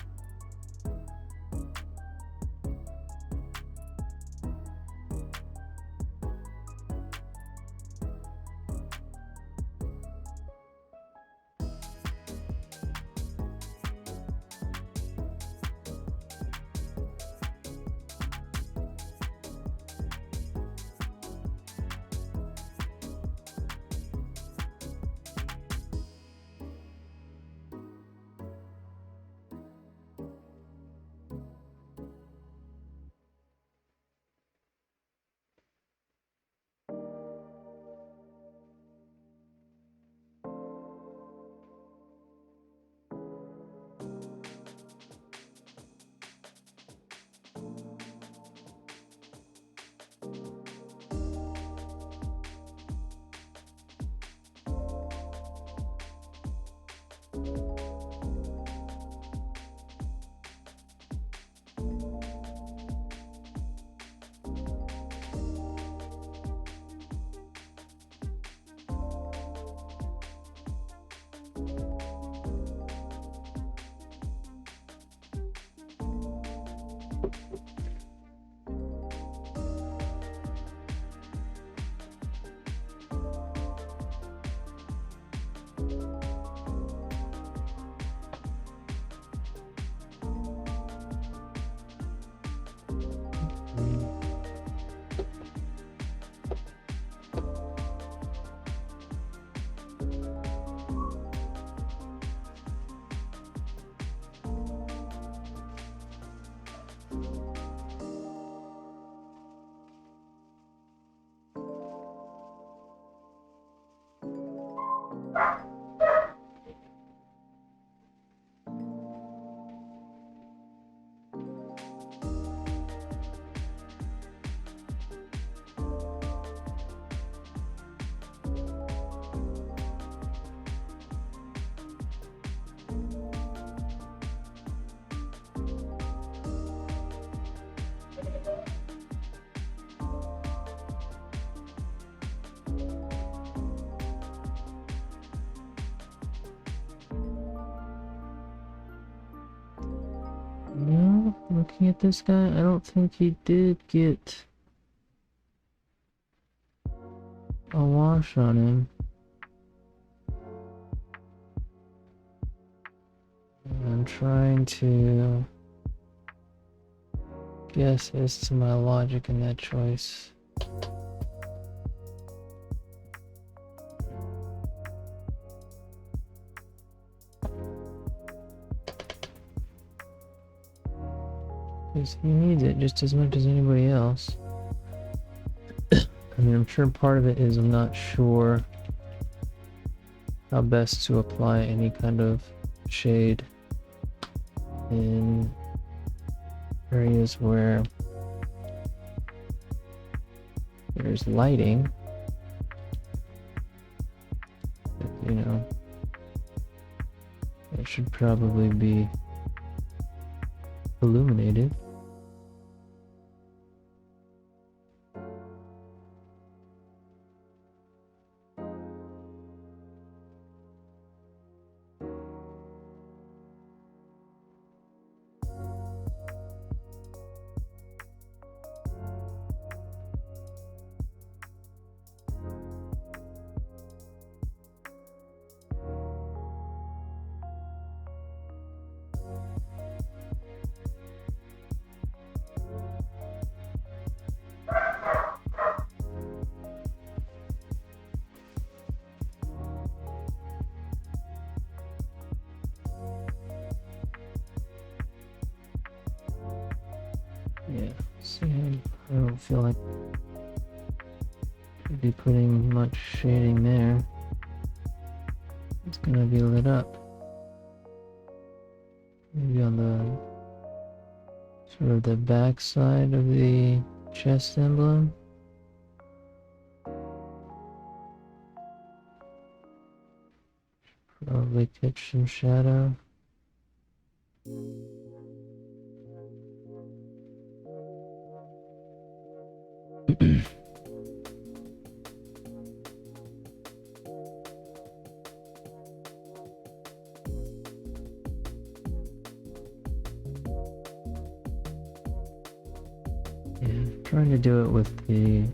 No, looking at this guy, I don't think he did get a wash on him. I'm trying to guess as to my logic in that choice. Because he needs it just as much as anybody else. I mean, I'm sure part of it is I'm not sure how best to apply any kind of shade in areas where there's lighting. But, you know, it should probably be illuminated. Yeah, see, I don't feel like I'd be putting much shading there. It's gonna be lit up. Maybe on the sort of the back side of the chest emblem. Probably catch some shadow. Trying to do it with the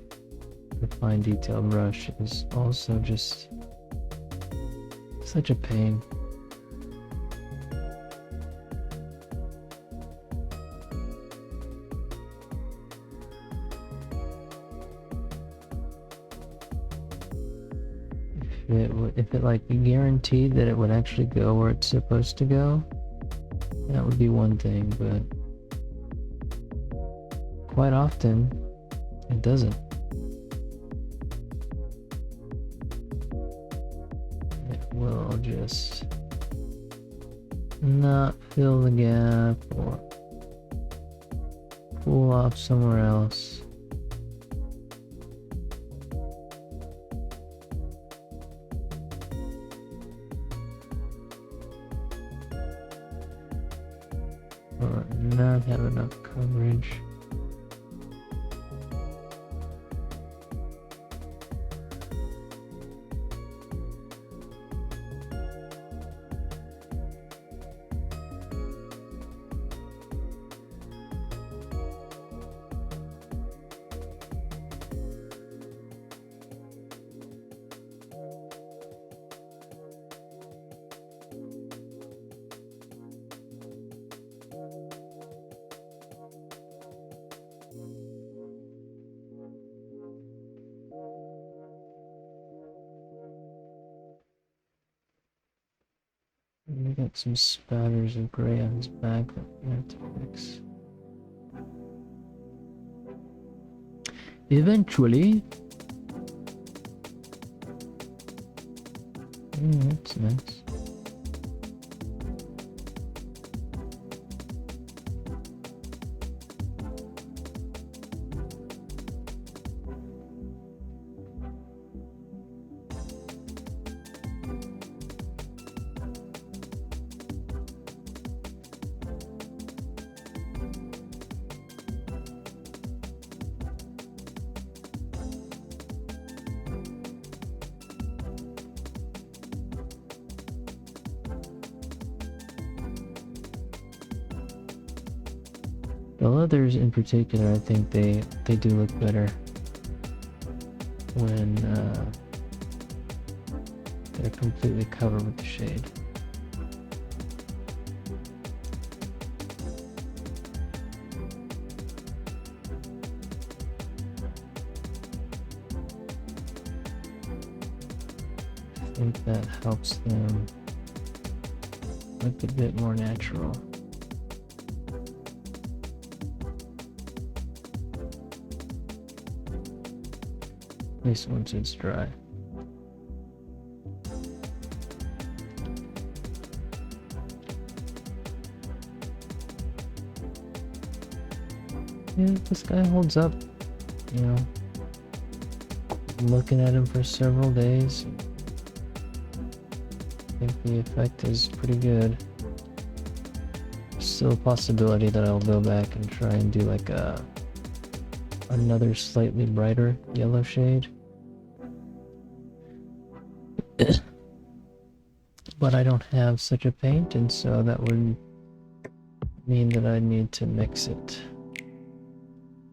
fine detail brush is also just such a pain. If it like guaranteed that it would actually go where it's supposed to go, that would be one thing, but quite often it doesn't. It will just not fill the gap or pull off somewhere else. Or not have enough coverage. We got some spatters of gray on his back that we have to fix. Eventually. That's nice. The leathers in particular, I think they do look better when they're completely covered with the shade. I think that helps them look a bit more natural. At least once it's dry. Yeah, this guy holds up, you know. Looking at him for several days, I think the effect is pretty good. Still a possibility that I'll go back and try and do like another slightly brighter yellow shade. But I don't have such a paint, and so that would mean that I need to mix it.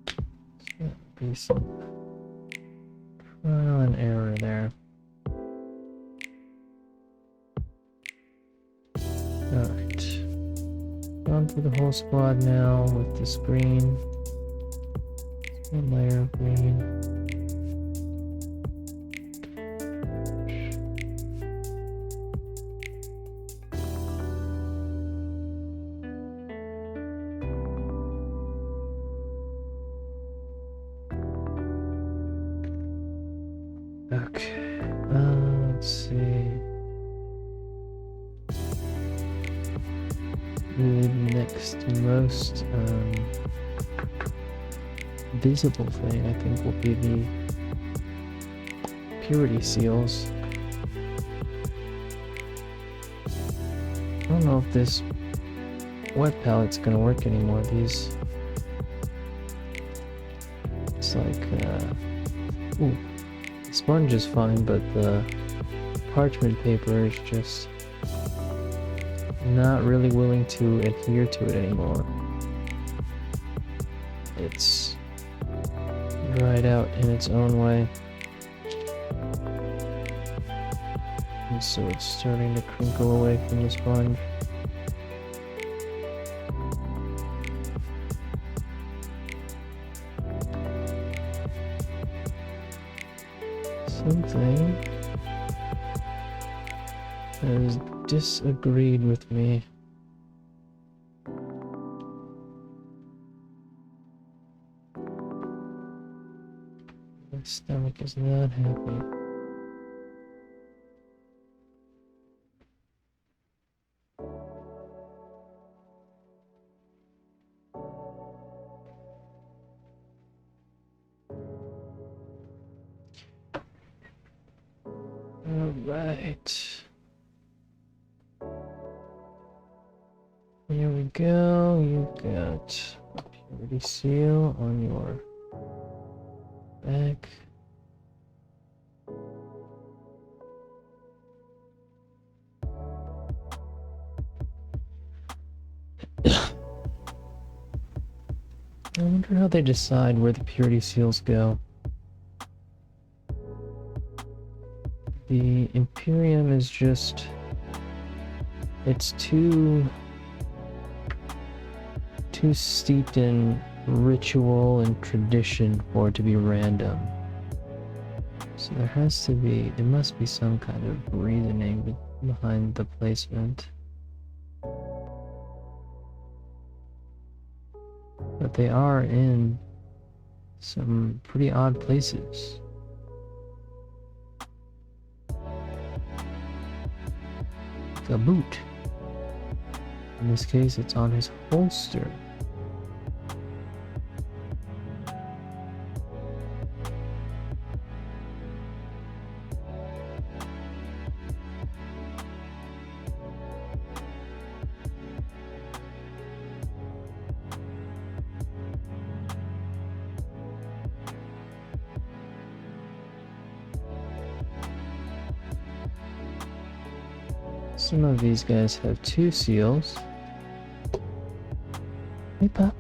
So that would be some trial and error there. Alright. Gone through the whole squad now with this green. One layer of green. Okay, let's see. Really next most visible thing, I think, will be the purity seals. I don't know if this wet palette's gonna work anymore. These, it's like, ooh, the sponge is fine, but the parchment paper is just not really willing to adhere to it anymore. It's dried out in its own way. And so it's starting to crinkle away from the sponge. Something has disagreed with me. My stomach is not happy. Alright. Here we go. You've got a purity seal on your back. I wonder how they decide where the purity seals go. The Imperium is just... it's too steeped in ritual and tradition for it to be random. So there must be some kind of reasoning behind the placement. But they are in some pretty odd places. A boot. In this case, it's on his holster. Some of these guys have 2 seals. Hey, pup.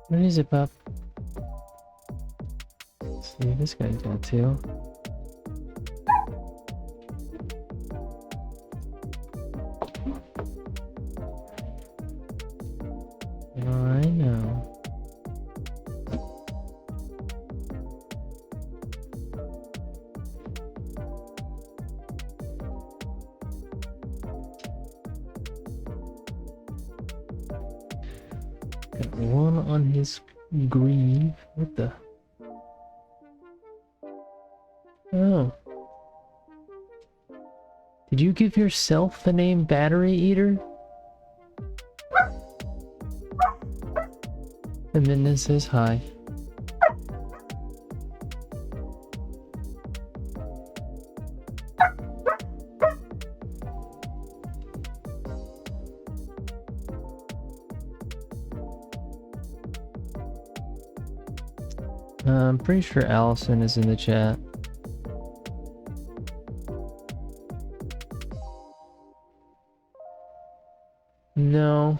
What is it, pup? Let's see, this guy's got 2. I know. Got 1 on his greave. What the? Oh. Did you give yourself the name Battery Eater? And then this says hi. I'm pretty sure Allison is in the chat. No.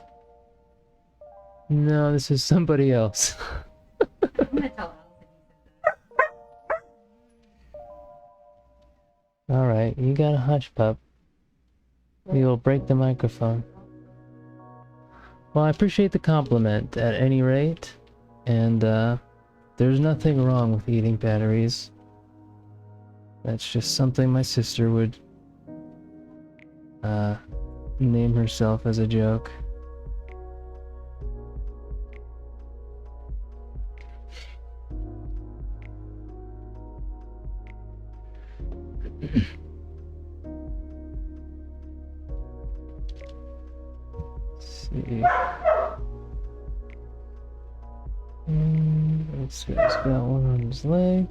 No, this is somebody else. I'm gonna tell Allison you said that. Alright, you got a hush pup. We will break the microphone. Well, I appreciate the compliment at any rate. And, there's nothing wrong with eating batteries. That's just something my sister would, name herself as a joke. Let's see. Let's see, he's got one on his leg.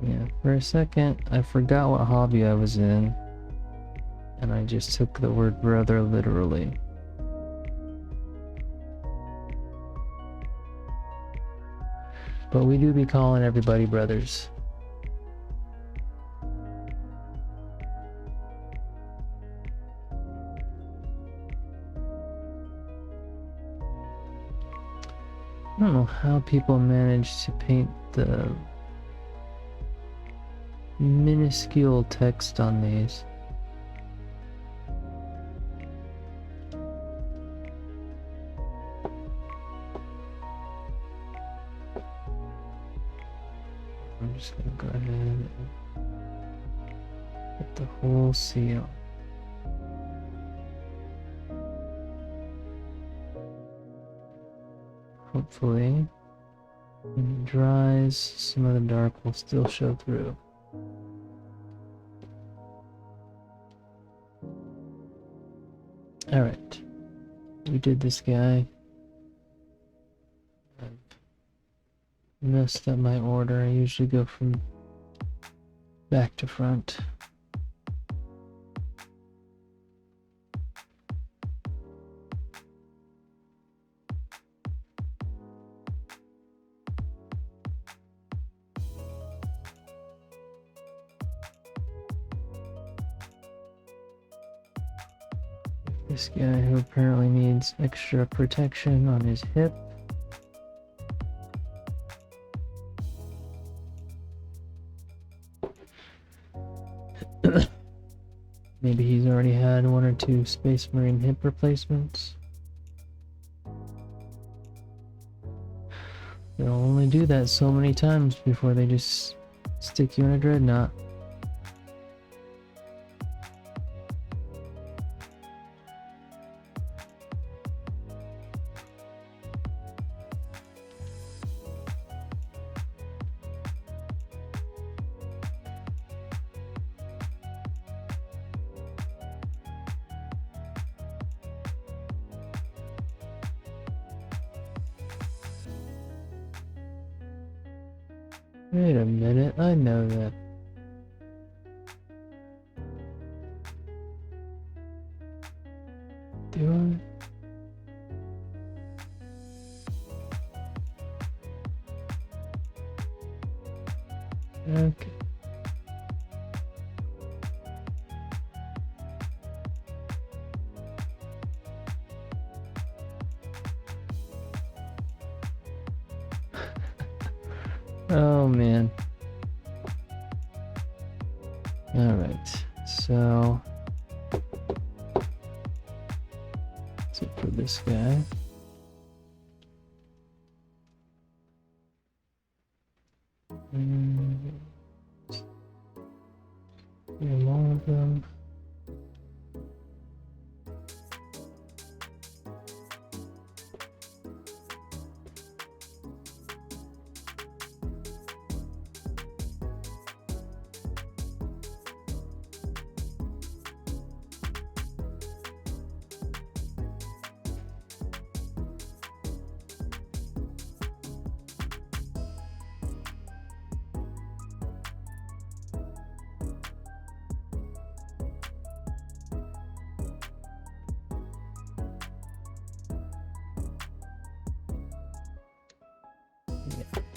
Yeah, for a second, I forgot what hobby I was in, and I just took the word brother literally. But we do be calling everybody brothers. I don't know how people manage to paint the minuscule text on these. I'm just gonna go ahead and put the whole seal. Hopefully, when it dries, some of the dark will still show through. Alright, we did this guy. I've messed up my order. I usually go from back to front. This guy who apparently needs extra protection on his hip. Maybe he's already had 1 or 2 Space Marine hip replacements. They'll only do that so many times before they just stick you in a dreadnought. Wait a minute, I know that. Do I? Okay. Oh man. Alright, so that's it for this guy. All of them.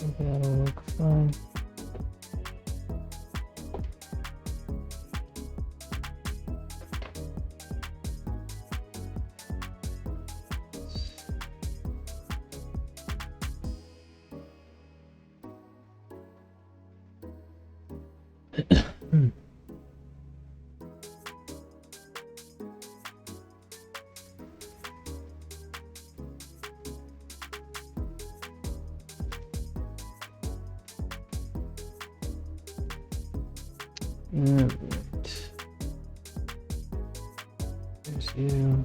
think that'll look fine. Alright. There's you.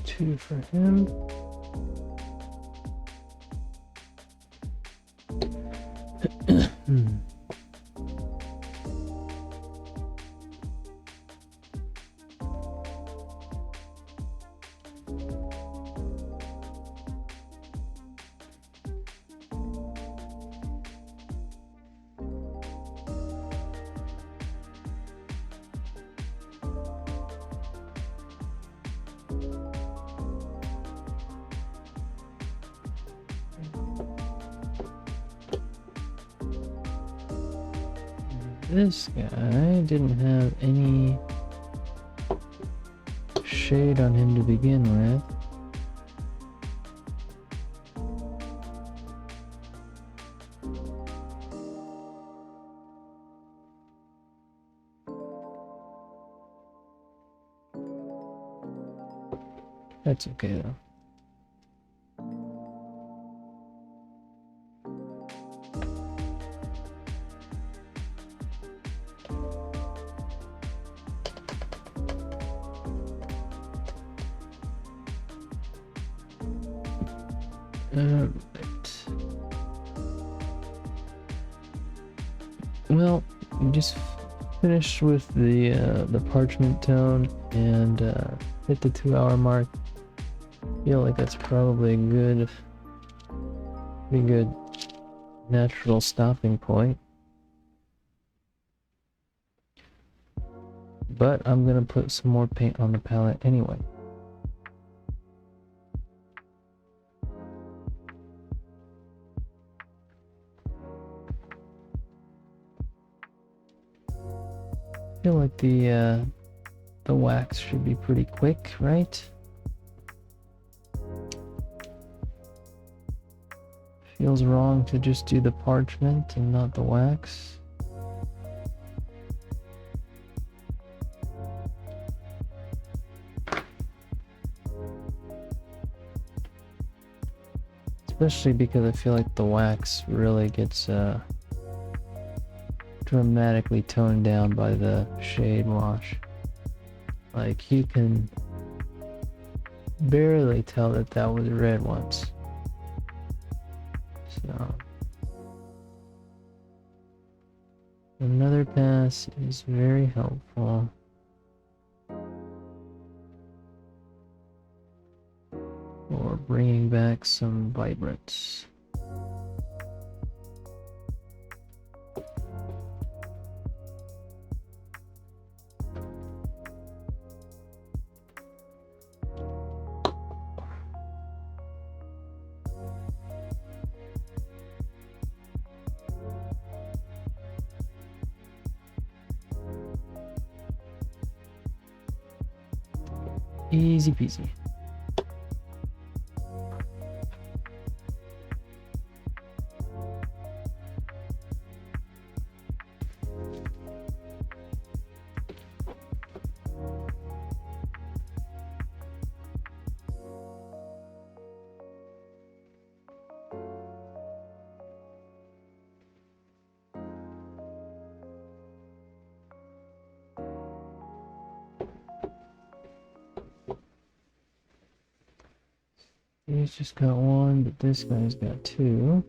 Two for him. This guy didn't have any shade on him to begin with. That's okay though. Right. Well, we just finished with the parchment tone and hit the 2-hour mark. Feel like that's probably a pretty good natural stopping point. But I'm gonna put some more paint on the palette anyway. I feel like the wax should be pretty quick, right? Feels wrong to just do the parchment and not the wax. Especially because I feel like the wax really gets dramatically toned down by the shade wash. Like you can barely tell that that was red once. So another pass is very helpful. For bringing back some vibrance. Easy peasy. He's just got one, but this guy's got two.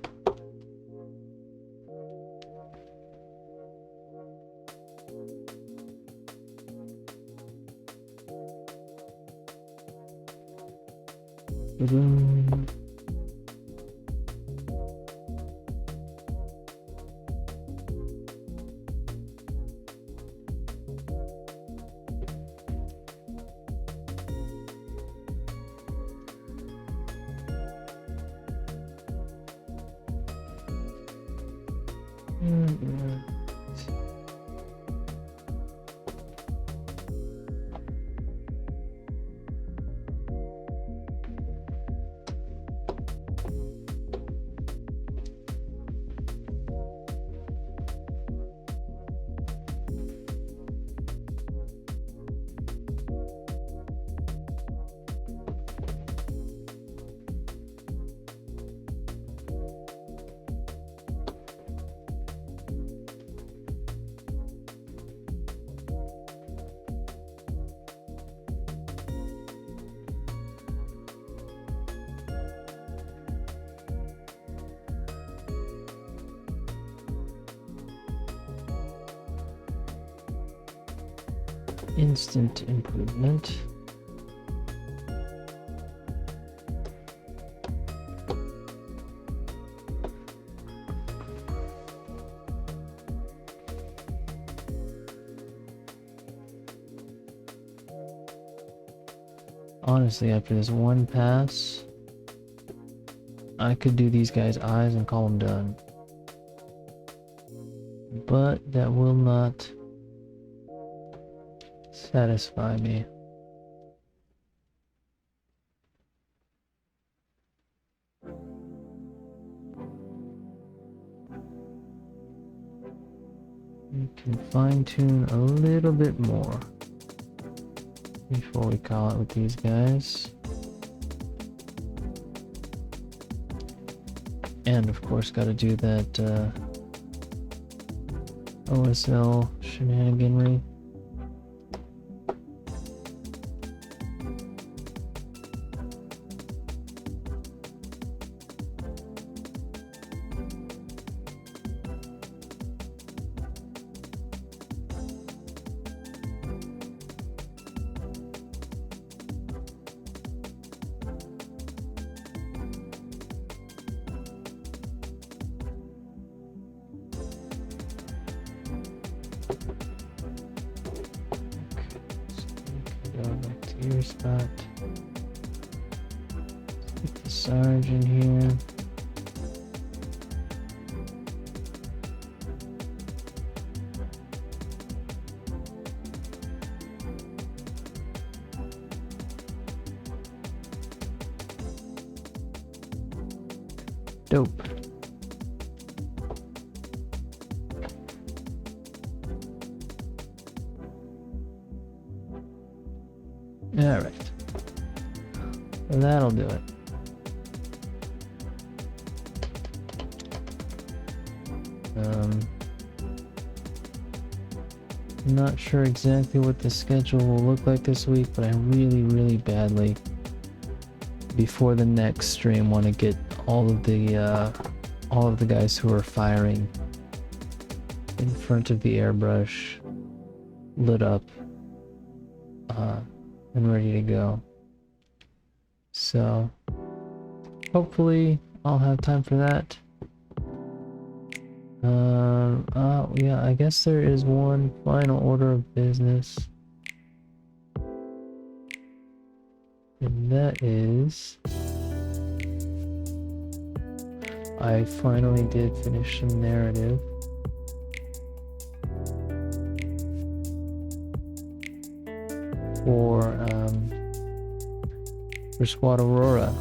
Boom. Instant improvement. Honestly, after this one pass, I could do these guys' eyes and call them done. But that will not satisfy me. We can fine-tune a little bit more before we call it with these guys. And of course gotta do that OSL shenaniganry. Go back to your spot. Get the Sarge in here. Dope. Alright. That'll do it. Not sure exactly what the schedule will look like this week, but I really badly, before the next stream, want to get all of the guys who are firing in front of the airbrush lit up and ready to go. So hopefully I'll have time for that. Yeah, I guess there is one final order of business, and that is I finally did finish some narrative for Squad Aurora.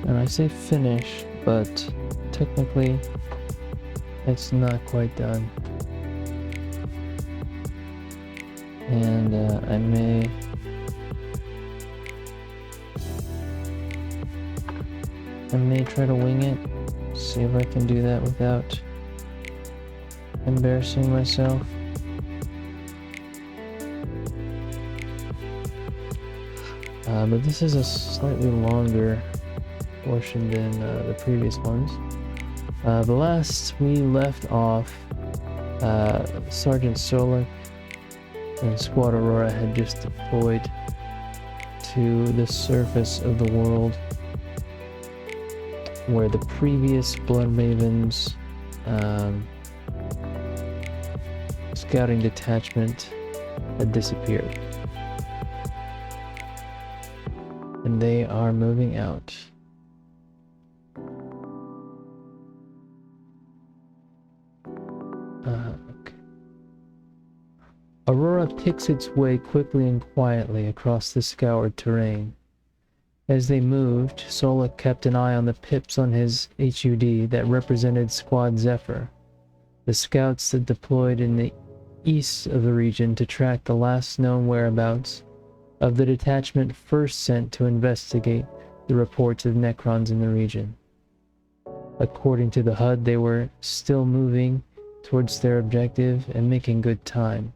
And I say finish, but technically it's not quite done. And I may I may try to wing it. See if I can do that without embarrassing myself. But this is a slightly longer portion than the previous ones. The last we left off, Sergeant Solik and Squad Aurora had just deployed to the surface of the world where the previous Blood Ravens scouting detachment had disappeared. And they are moving out. Okay. Aurora picks its way quickly and quietly across the scoured terrain. As they moved, Solik kept an eye on the pips on his HUD that represented Squad Zephyr, the scouts that deployed in the east of the region to track the last known whereabouts of the detachment first sent to investigate the reports of Necrons in the region. According to the HUD, they were still moving towards their objective and making good time.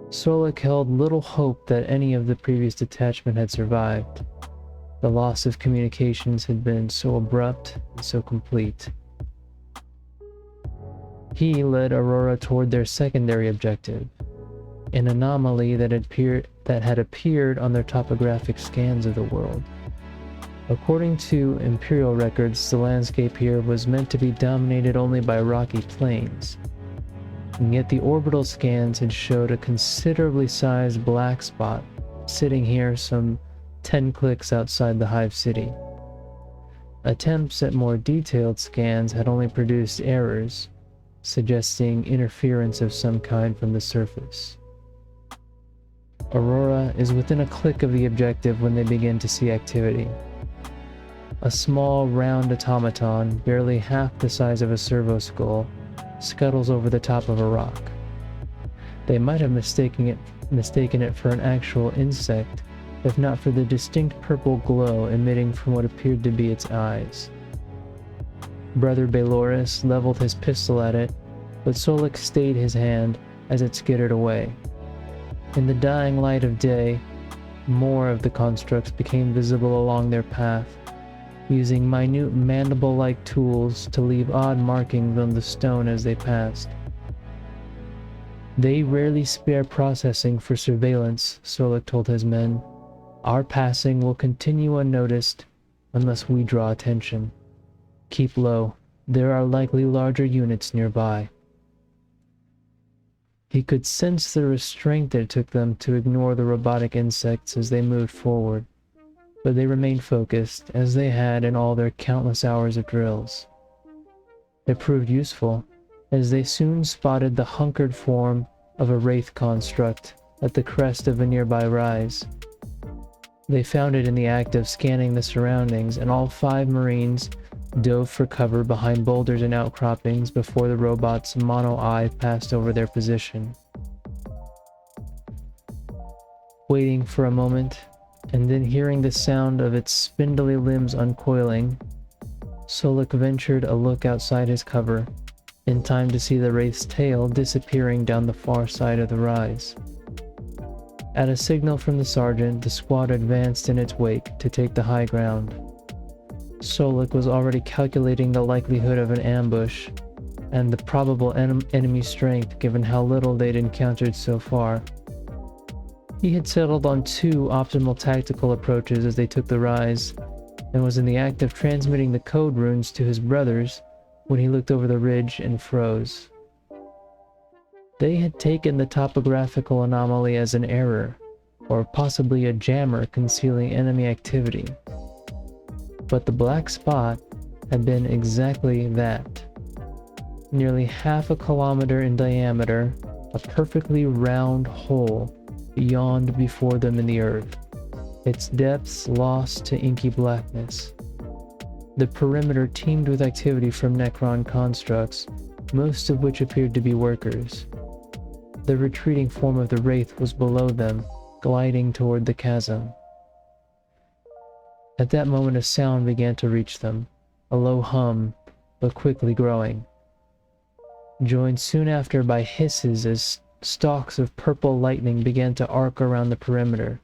Solik held little hope that any of the previous detachment had survived. The loss of communications had been so abrupt and so complete. He led Aurora toward their secondary objective, an anomaly that had appeared on their topographic scans of the world. According to Imperial records, the landscape here was meant to be dominated only by rocky plains, and yet the orbital scans had showed a considerably sized black spot sitting here some 10 clicks outside the Hive City. Attempts at more detailed scans had only produced errors, suggesting interference of some kind from the surface. Aurora is within a click of the objective when they begin to see activity. A small, round automaton, barely half the size of a servo skull, scuttles over the top of a rock. They might have mistaken it for an actual insect, if not for the distinct purple glow emitting from what appeared to be its eyes. Brother Baloris leveled his pistol at it, but Solik stayed his hand as it skittered away. In the dying light of day, more of the constructs became visible along their path, using minute mandible-like tools to leave odd markings on the stone as they passed. They rarely spare processing for surveillance, Solik told his men. Our passing will continue unnoticed unless we draw attention. Keep low. There are likely larger units nearby. He could sense the restraint that it took them to ignore the robotic insects as they moved forward, but they remained focused, as they had in all their countless hours of drills. It proved useful, as they soon spotted the hunkered form of a wraith construct at the crest of a nearby rise. They found it in the act of scanning the surroundings, and all 5 Marines dove for cover behind boulders and outcroppings before the robot's mono-eye passed over their position. Waiting for a moment, and then hearing the sound of its spindly limbs uncoiling, Solik ventured a look outside his cover, in time to see the wraith's tail disappearing down the far side of the rise. At a signal from the sergeant, the squad advanced in its wake to take the high ground. Solik was already calculating the likelihood of an ambush and the probable enemy strength given how little they'd encountered so far. He had settled on 2 optimal tactical approaches as they took the rise, and was in the act of transmitting the code runes to his brothers when he looked over the ridge and froze. They had taken the topographical anomaly as an error, or possibly a jammer concealing enemy activity. But the black spot had been exactly that. Nearly half a kilometer in diameter, a perfectly round hole yawned before them in the earth, its depths lost to inky blackness. The perimeter teemed with activity from Necron constructs, most of which appeared to be workers. The retreating form of the wraith was below them, gliding toward the chasm. At that moment a sound began to reach them, a low hum, but quickly growing, joined soon after by hisses as stalks of purple lightning began to arc around the perimeter.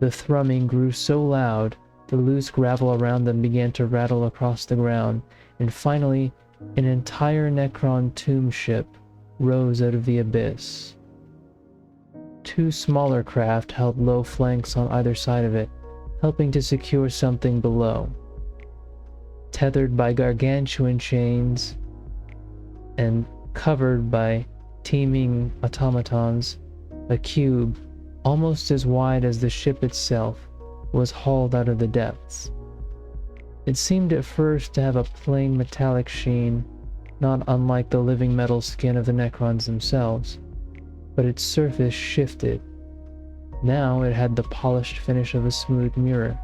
The thrumming grew so loud, the loose gravel around them began to rattle across the ground, and finally, an entire Necron tomb ship rose out of the abyss. Two smaller craft held low flanks on either side of it, helping to secure something below. Tethered by gargantuan chains and covered by teeming automatons, a cube, almost as wide as the ship itself, was hauled out of the depths. It seemed at first to have a plain metallic sheen, not unlike the living metal skin of the Necrons themselves, but its surface shifted. Now it had the polished finish of a smooth mirror,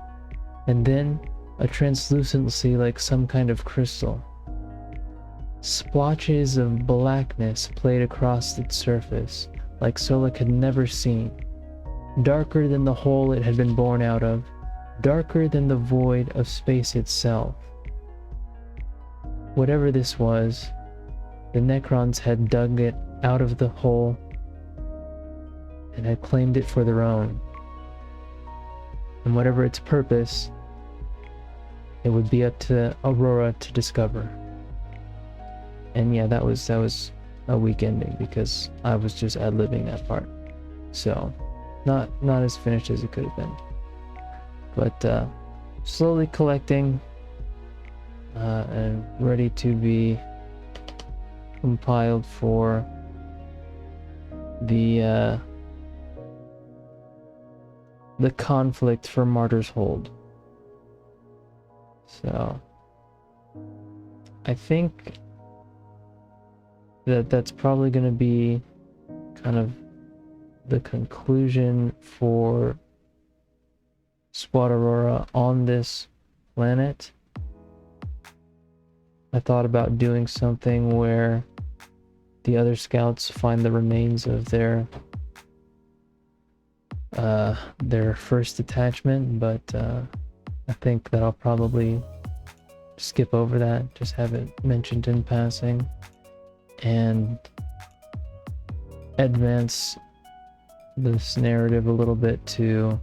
and then a translucency like some kind of crystal. Splotches of blackness played across its surface, like Solak had never seen. Darker than the hole it had been born out of, darker than the void of space itself. Whatever this was, the Necrons had dug it out of the hole and had claimed it for their own. And whatever its purpose, it would be up to Aurora to discover. And yeah, that was a weak ending because I was just ad-libbing that part. So, not as finished as it could have been. But slowly collecting and ready to be compiled for the conflict for Martyr's Hold. So I think that's probably going to be kind of the conclusion for Squad Aurora on this planet. I thought about doing something where the other scouts find the remains of their first detachment, but I think that I'll probably skip over that, just have it mentioned in passing, and advance this narrative a little bit to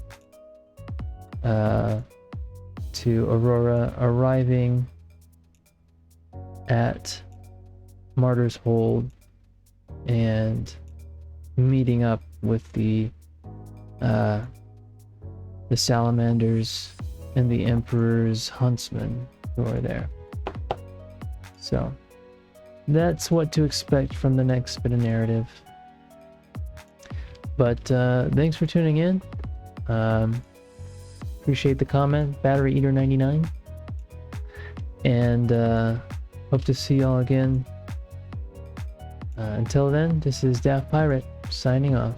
Aurora arriving at Martyr's Hold and meeting up with the salamanders and the Emperor's huntsmen who are there. So that's what to expect from the next bit of narrative. But thanks for tuning in. Appreciate the comment, Battery Eater 99, and hope to see y'all again. Until then, this is Daft Pirate signing off.